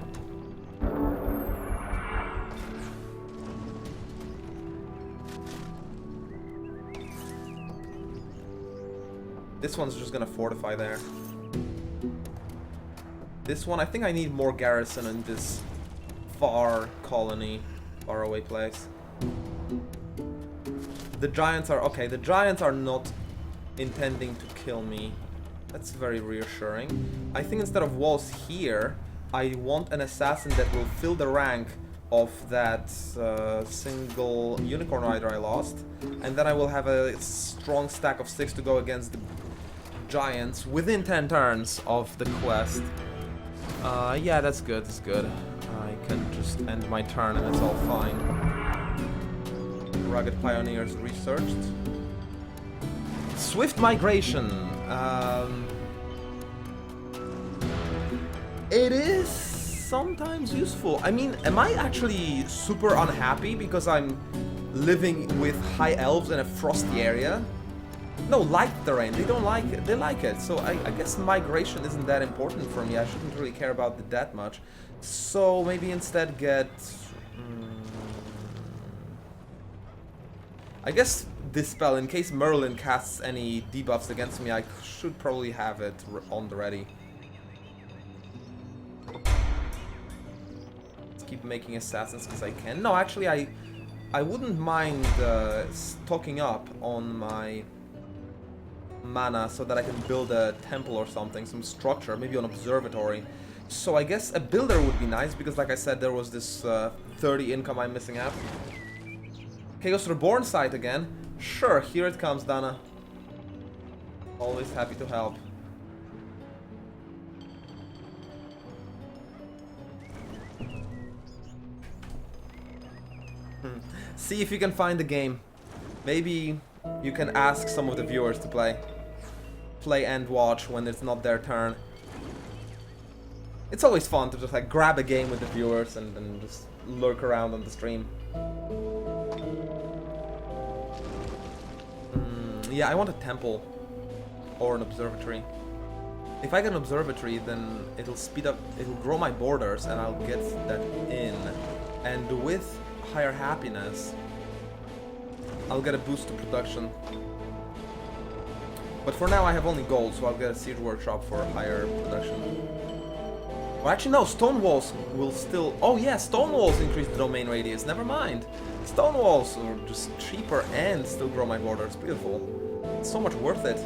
This one's just gonna fortify there. This one, I think I need more garrison in this far colony, far away place. The giants are... okay, the giants are not intending to kill me. That's very reassuring. I think instead of walls here, I want an assassin that will fill the rank of that single unicorn rider I lost. And then I will have a strong stack of 6 to go against the giants within 10 turns of the quest. Yeah, that's good, that's good. I can just end my turn and it's all fine. Rugged Pioneers researched. Swift Migration. It is sometimes useful. I mean, am I actually super unhappy because I'm living with high elves in a frosty area? No, light terrain, they don't like it, they like it. So I guess migration isn't that important for me. I shouldn't really care about it that much. So maybe instead get... I guess this spell, in case Merlin casts any debuffs against me, I should probably have it on the ready. Let's keep making assassins because I can. No, actually I wouldn't mind stocking up on my mana so that I can build a temple or something, some structure, maybe an observatory. So I guess a builder would be nice because, like I said, there was this 30 income I'm missing out. Chaos Reborn site again. Sure, here it comes, Dana. Always happy to help. See if you can find the game. Maybe you can ask some of the viewers to play. Play and watch when it's not their turn. It's always fun to just like grab a game with the viewers and just lurk around on the stream. Yeah, I want a temple or an observatory. If I get an observatory, then it'll speed up, it'll grow my borders and I'll get that in. And with higher happiness, I'll get a boost to production. But for now I have only gold, so I'll get a siege workshop for higher production. Well, actually no, stone walls will still... oh yeah, stone walls increase the domain radius, never mind. Stone walls are just cheaper and still grow my borders, beautiful. It's so much worth it.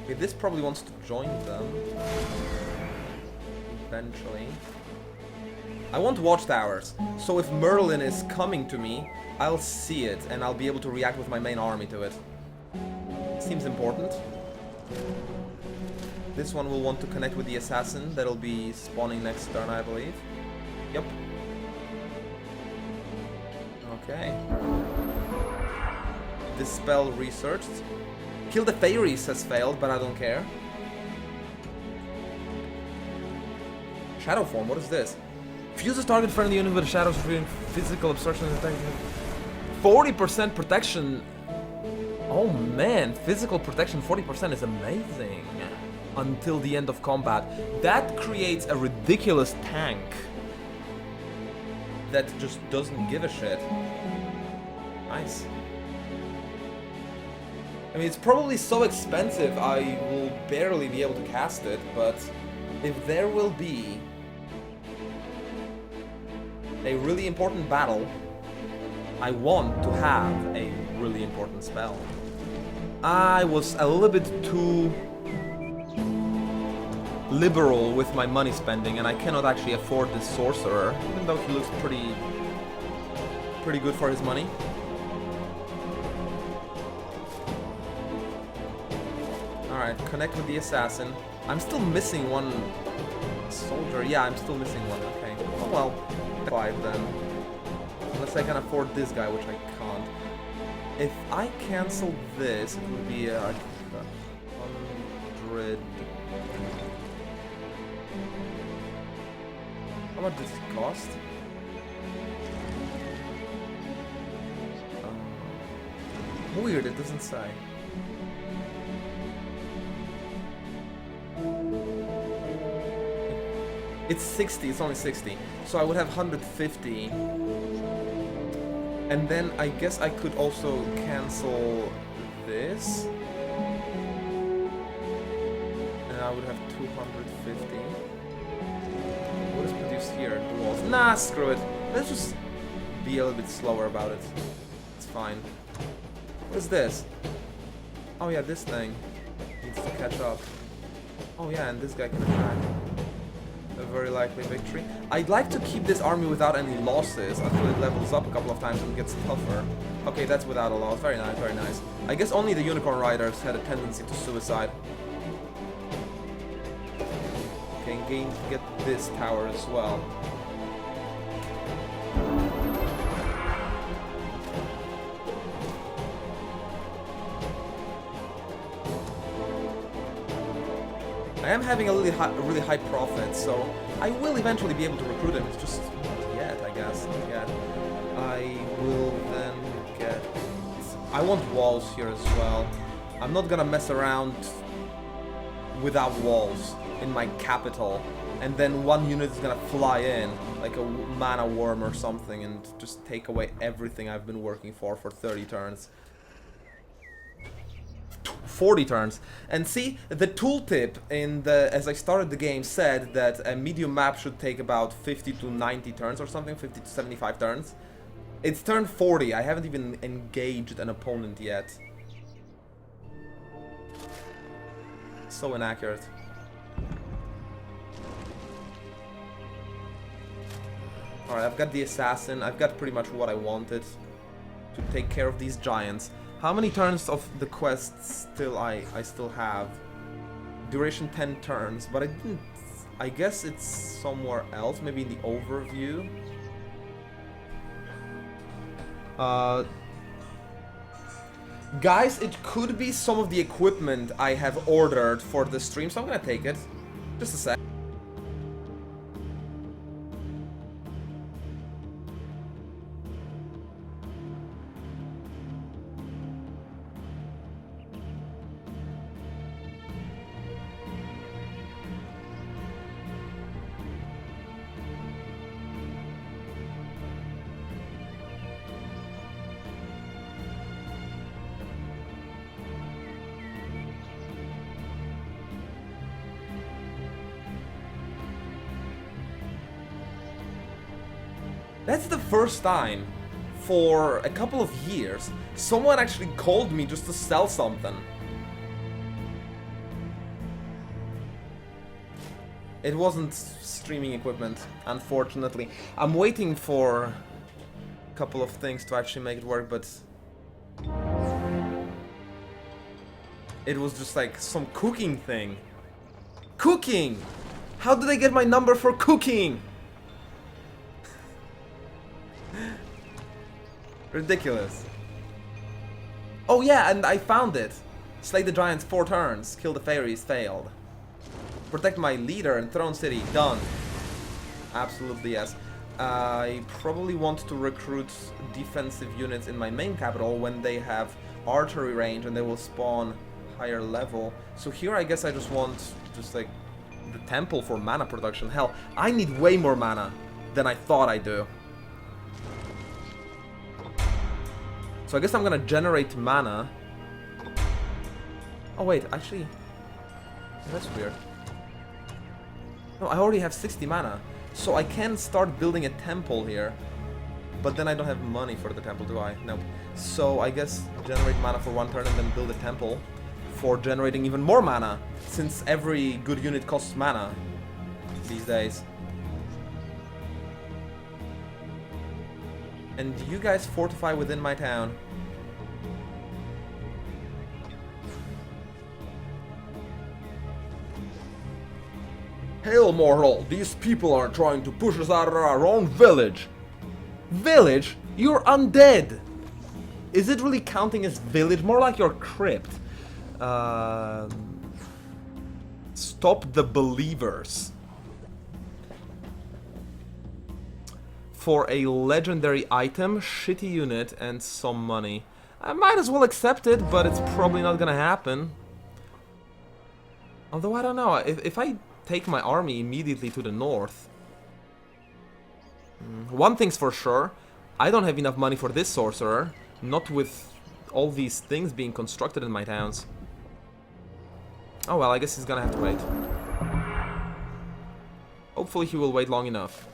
Okay, this probably wants to join them. Eventually. I want watchtowers, so if Merlin is coming to me, I'll see it and I'll be able to react with my main army to it. Seems important. This one will want to connect with the assassin that'll be spawning next turn, I believe. Yep. Okay. This spell researched. Kill the fairies has failed, but I don't care. Shadow form, what is this? Fuses target friendly unit with shadows revealing physical obstruction and attack. 40% protection. Oh man, physical protection 40% is amazing. Until the end of combat. That creates a ridiculous tank that just doesn't give a shit. Nice. I mean, it's probably so expensive I will barely be able to cast it, but if there will be a really important battle, I want to have a really important spell. I was a little bit too liberal with my money spending, and I cannot actually afford this sorcerer, even though he looks pretty good for his money. Alright, connect with the assassin. I'm still missing one soldier. Yeah, I'm still missing one. Okay. Oh well. 5 then. Unless I can afford this guy, which I can't. If I cancel this, it would be 100... How much does it cost? Weird, it doesn't say. It's 60, it's only 60. So I would have 150. And then I guess I could also cancel this. And I would have 250. What is produced here? The walls. Nah, screw it. Let's just be a little bit slower about it. It's fine. What is this? Oh yeah, this thing needs to catch up. Oh yeah, and this guy can attack. A very likely victory. I'd like to keep this army without any losses until it levels up a couple of times and gets tougher. Okay, that's without a loss. Very nice, very nice. I guess only the Unicorn Riders had a tendency to suicide. Okay, get this tower as well. I am having a really high profit, so I will eventually be able to recruit him. It's just not yet, I guess. Not yet. I will then get... I want walls here as well. I'm not gonna mess around without walls in my capital, and then one unit is gonna fly in, like a mana worm or something, and just take away everything I've been working for 30 turns. 40 turns. And see, the tooltip in the as I started the game said that a medium map should take about 50 to 90 turns or something, 50 to 75 turns. It's turn 40. I haven't even engaged an opponent yet. So inaccurate. Alright, I've got the assassin. I've got pretty much what I wanted to take care of these giants. How many turns of the quest still I still have? Duration 10 turns, but I didn't... I guess it's somewhere else, maybe in the overview. Guys, it could be some of the equipment I have ordered for the stream, so I'm gonna take it. Just a sec. That's the first time for a couple of years someone actually called me just to sell something. It wasn't streaming equipment, unfortunately. I'm waiting for a couple of things to actually make it work, but it was just like some cooking thing. Cooking! How did I get my number for cooking? Ridiculous. Oh yeah, and I found it. Slay the giants 4 turns. Kill the fairies. Failed. Protect my leader and throne city. Done. Absolutely yes. I probably want to recruit defensive units in my main capital when they have archery range and they will spawn higher level. So here I guess I just want just like the temple for mana production. Hell, I need way more mana than I thought I do. So I guess I'm gonna generate mana. Oh wait, actually, that's weird. No, I already have 60 mana, so I can start building a temple here. But then I don't have money for the temple, do I? Nope. So I guess generate mana for 1 turn and then build a temple for generating even more mana, since every good unit costs mana these days. And you guys fortify within my town. Hail, mortal! These people are trying to push us out of our own village! Village? You're undead! Is it really counting as village? More like your crypt. Stop the believers. For a legendary item, shitty unit, and some money. I might as well accept it, but it's probably not gonna happen. Although, I don't know, if I take my army immediately to the north... One thing's for sure, I don't have enough money for this sorcerer, not with all these things being constructed in my towns. Oh well, I guess he's gonna have to wait. Hopefully he will wait long enough.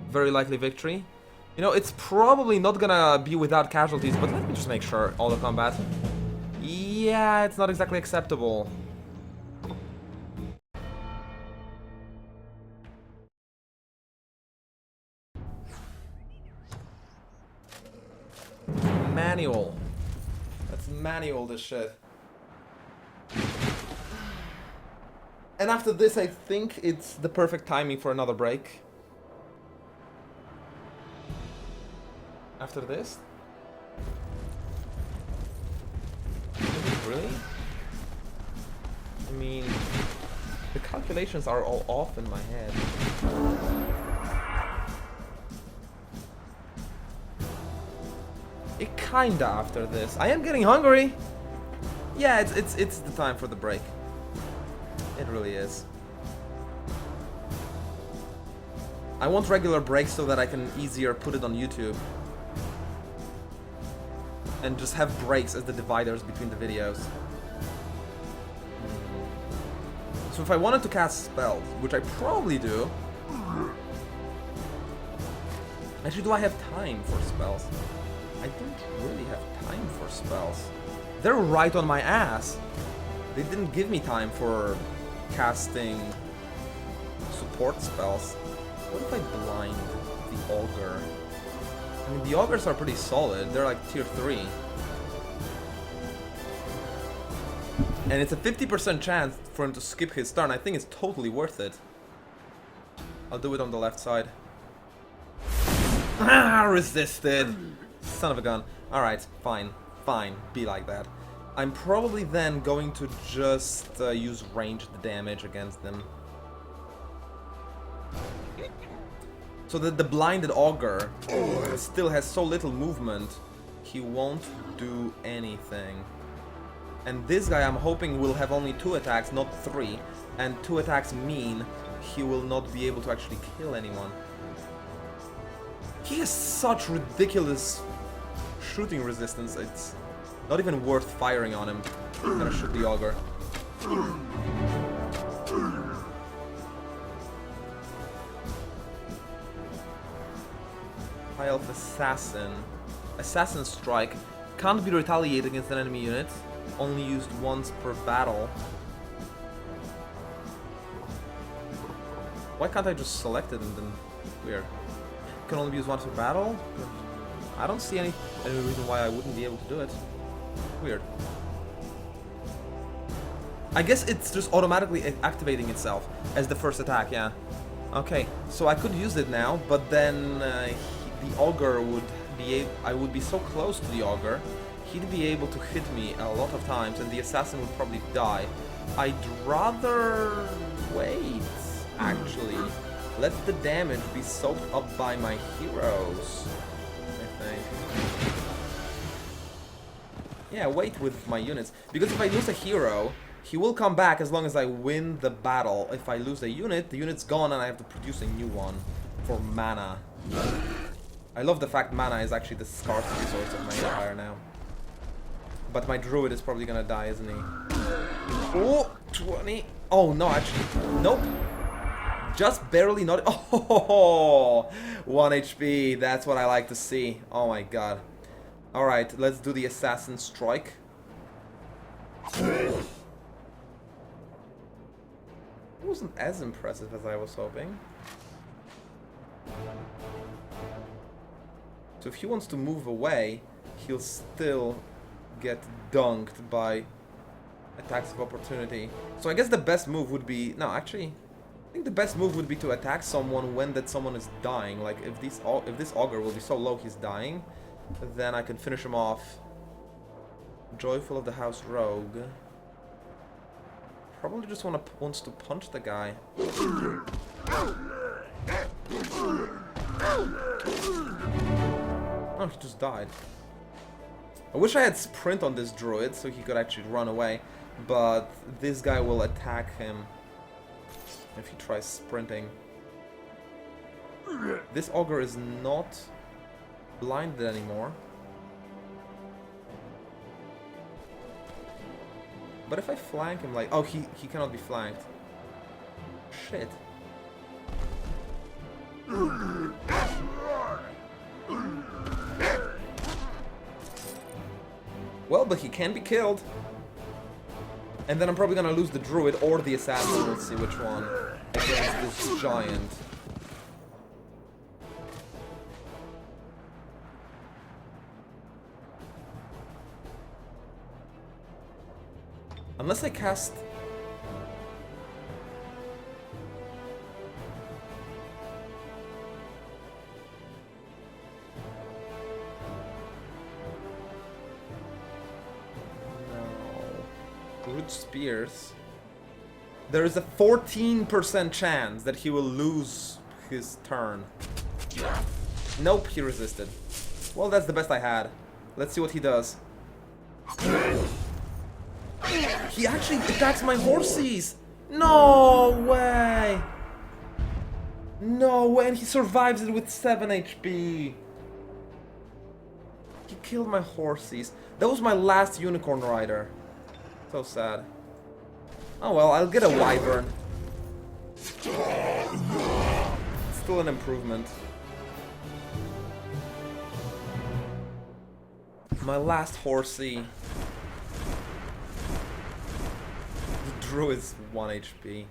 Very likely victory. You know, it's probably not gonna be without casualties, but let me just make sure. Auto combat. Yeah, it's not exactly acceptable. Manual. Let's manual this shit. And after this, I think it's the perfect timing for another break. After this? Really? I mean, the calculations are all off in my head. It kinda after this. I am getting hungry. Yeah, it's the time for the break. It really is. I want regular breaks so that I can easier put it on YouTube. And just have breaks as the dividers between the videos. So if I wanted to cast spells, which I probably do... Actually, do I have time for spells? I don't really have time for spells. They're right on my ass. They didn't give me time for casting support spells. What if I blind the Augur? I mean, the Augurs are pretty solid. They're like tier 3. And it's a 50% chance for him to skip his turn. I think it's totally worth it. I'll do it on the left side. Ah, resisted! Son of a gun. Alright, fine. Fine. Be like that. I'm probably then going to just use ranged damage against them. So that the blinded Augur still has so little movement, he won't do anything. And this guy, I'm hoping, will have only 2 attacks, not 3. And 2 attacks mean he will not be able to actually kill anyone. He has such ridiculous shooting resistance, it's not even worth firing on him. I'm gonna shoot the Augur. High Elf Assassin. Assassin Strike. Can't be retaliated against an enemy unit. Only used once per battle. Why can't I just select it and then... Weird. Can only be used once per battle? I don't see any reason why I wouldn't be able to do it. Weird. I guess it's just automatically activating itself as the first attack, yeah. Okay, so I could use it now, but then the Augur would be I would be so close to the Augur, he'd be able to hit me a lot of times, and the assassin would probably die. I'd rather wait, actually. Let the damage be soaked up by my heroes, I think. Yeah, wait with my units, because if I lose a hero, he will come back as long as I win the battle. If I lose a unit, the unit's gone and I have to produce a new one for mana. I love the fact mana is actually the scarcity source of my empire now. But my druid is probably gonna die, isn't he? Oh, 20. Oh, no, actually. Nope. Just barely not. Oh, 1 HP. That's what I like to see. Oh my god. Alright, let's do the assassin strike. It wasn't as impressive as I was hoping. So if he wants to move away, he'll still get dunked by attacks of opportunity. So I guess the best move would be... No, actually, I think the best move would be to attack someone when that someone is dying. Like, if this Augur will be so low he's dying, then I can finish him off. Joyful of the House Rogue. Probably just wants to punch the guy. Oh, he just died. I wish I had sprint on this druid so he could actually run away, but this guy will attack him if he tries sprinting. This Augur is not blinded anymore. But if I flank him like... Oh, he cannot be flanked. Shit. Well, but he can be killed. And then I'm probably gonna lose the druid or the assassin. Let's see which one. Against this giant. Unless I cast... No. Root Spears. There is a 14% chance that he will lose his turn. Nope, he resisted. Well, that's the best I had. Let's see what he does. He actually attacks my horses! No way! No way, and he survives it with 7 HP. He killed my horses. That was my last unicorn rider. So sad. Oh well, I'll get a wyvern. Still an improvement. My last horsey. The druid is 1 HP.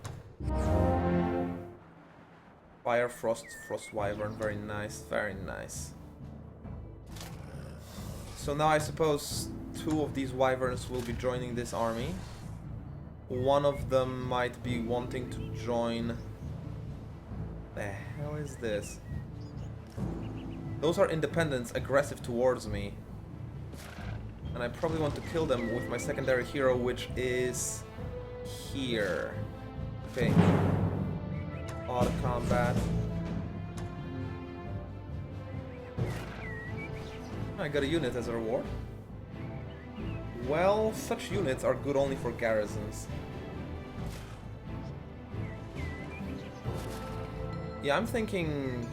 Fire, frost, wyvern. Very nice, very nice. So now I suppose 2 of these wyverns will be joining this army. One of them might be wanting to join... The hell is this? Those are independents aggressive towards me. And I probably want to kill them with my secondary hero, which is... here. Okay. Odd combat. I got a unit as a reward. Well, such units are good only for garrisons. Yeah, I'm thinking...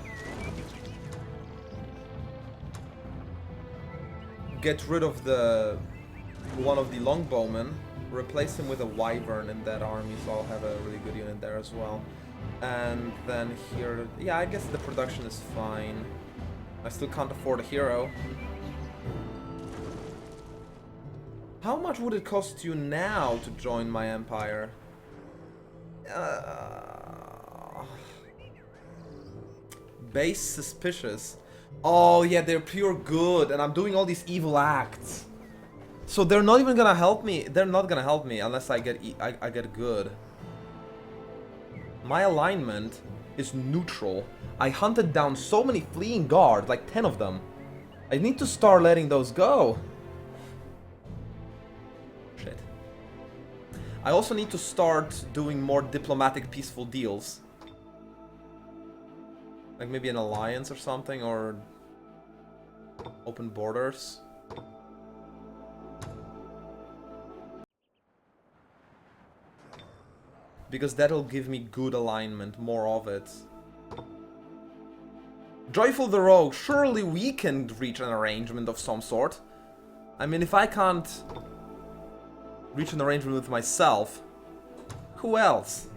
get rid of the... one of the longbowmen, replace him with a wyvern in that army, so I'll have a really good unit there as well. And then here... yeah, I guess the production is fine. I still can't afford a hero. How much would it cost you now to join my empire? Base suspicious. Oh yeah, they're pure good, and I'm doing all these evil acts. So they're not even gonna help me. They're not gonna help me unless I get I get good. My alignment is neutral. I hunted down so many fleeing guards, like 10 of them. I need to start letting those go. Shit. I also need to start doing more diplomatic, peaceful deals. Like maybe an alliance or something, or open borders. Because that'll give me good alignment, more of it. Joyful the Rogue, surely we can reach an arrangement of some sort. I mean, if I can't reach an arrangement with myself, who else?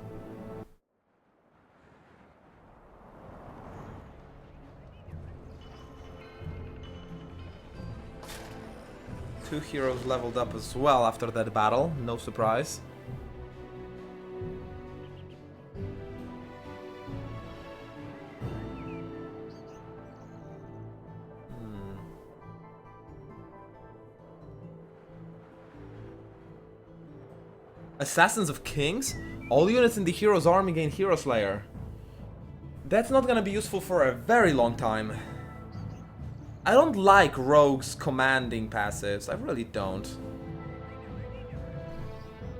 Two heroes leveled up as well after that battle, no surprise. Assassins of Kings? All units in the hero's army gain Hero Slayer. That's not gonna be useful for a very long time. I don't like rogues commanding passives, I really don't.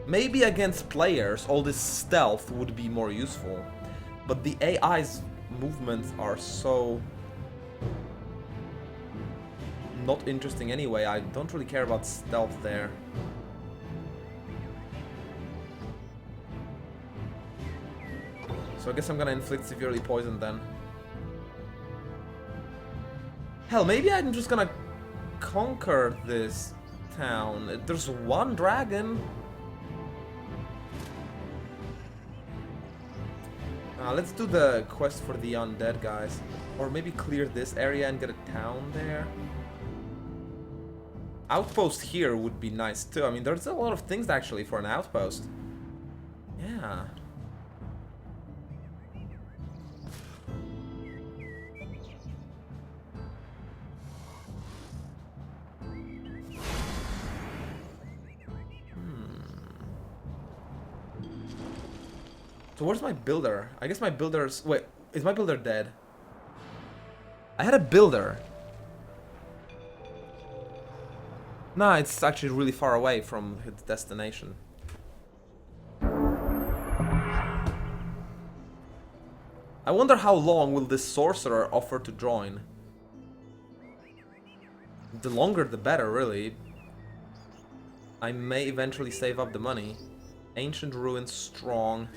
Maybe against players all this stealth would be more useful, but the AI's movements are so not interesting anyway. I don't really care about stealth there. So I guess I'm gonna inflict severely poison then. Hell, maybe I'm just gonna conquer this town. There's one dragon. Let's do the quest for the undead guys. Or maybe clear this area and get a town there. Outpost here would be nice too. I mean, there's a lot of things actually for an outpost. Yeah. So where's my builder? I guess my builder's... Wait, is my builder dead? I had a builder. Nah, it's actually really far away from its destination. I wonder how long will this sorcerer offer to join? The longer the better, really. I may eventually save up the money. Ancient ruins strong.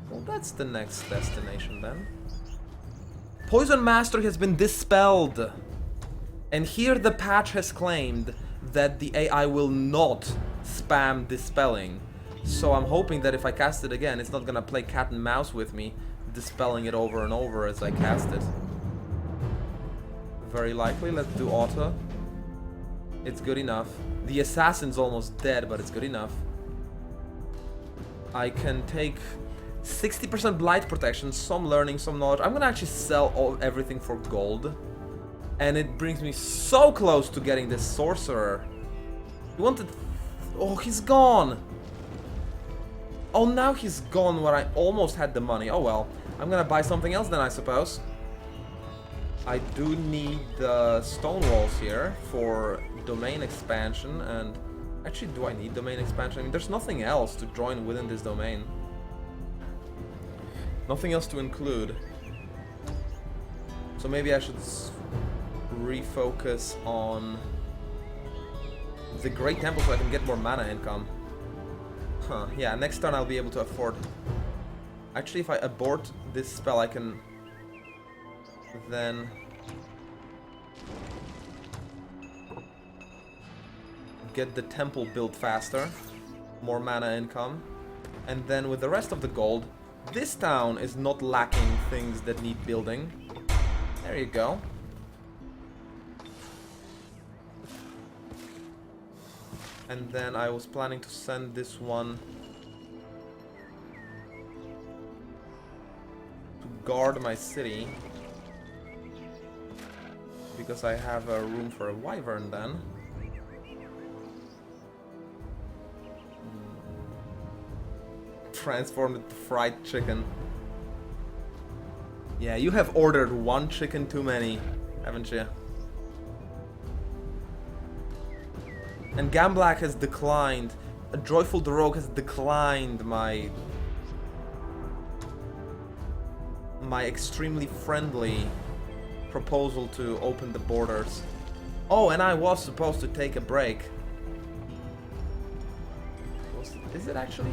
Well, that's the next destination then. Poison Master has been dispelled. And here the patch has claimed that the AI will not spam dispelling. So I'm hoping that if I cast it again, it's not gonna play cat and mouse with me, dispelling it over and over as I cast it. Very likely. Let's do auto. It's good enough. The assassin's almost dead, but it's good enough. I can take 60% blight protection, some learning, some knowledge. I'm gonna actually sell everything for gold. And it brings me so close to getting this sorcerer. He wanted... Oh, he's gone! Oh, now he's gone where I almost had the money. Oh well. I'm gonna buy something else then, I suppose. I do need the stone walls here for domain expansion, and... Actually, do I need domain expansion? I mean, there's nothing else to join within this domain. Nothing else to include. So maybe I should refocus on the Great Temple so I can get more mana income. Huh, yeah, next turn I'll be able to afford... Actually, if I abort this spell, I can then get the temple built faster, more mana income, and then with the rest of the gold, this town is not lacking things that need building. There you go. And then I was planning to send this one to guard my city, because I have a room for a wyvern then. Transformed it to fried chicken. Yeah, you have ordered one chicken too many, haven't you? And Gamblack has declined. A Joyful the Rogue has declined my extremely friendly proposal to open the borders. Oh, and I was supposed to take a break. Is it actually?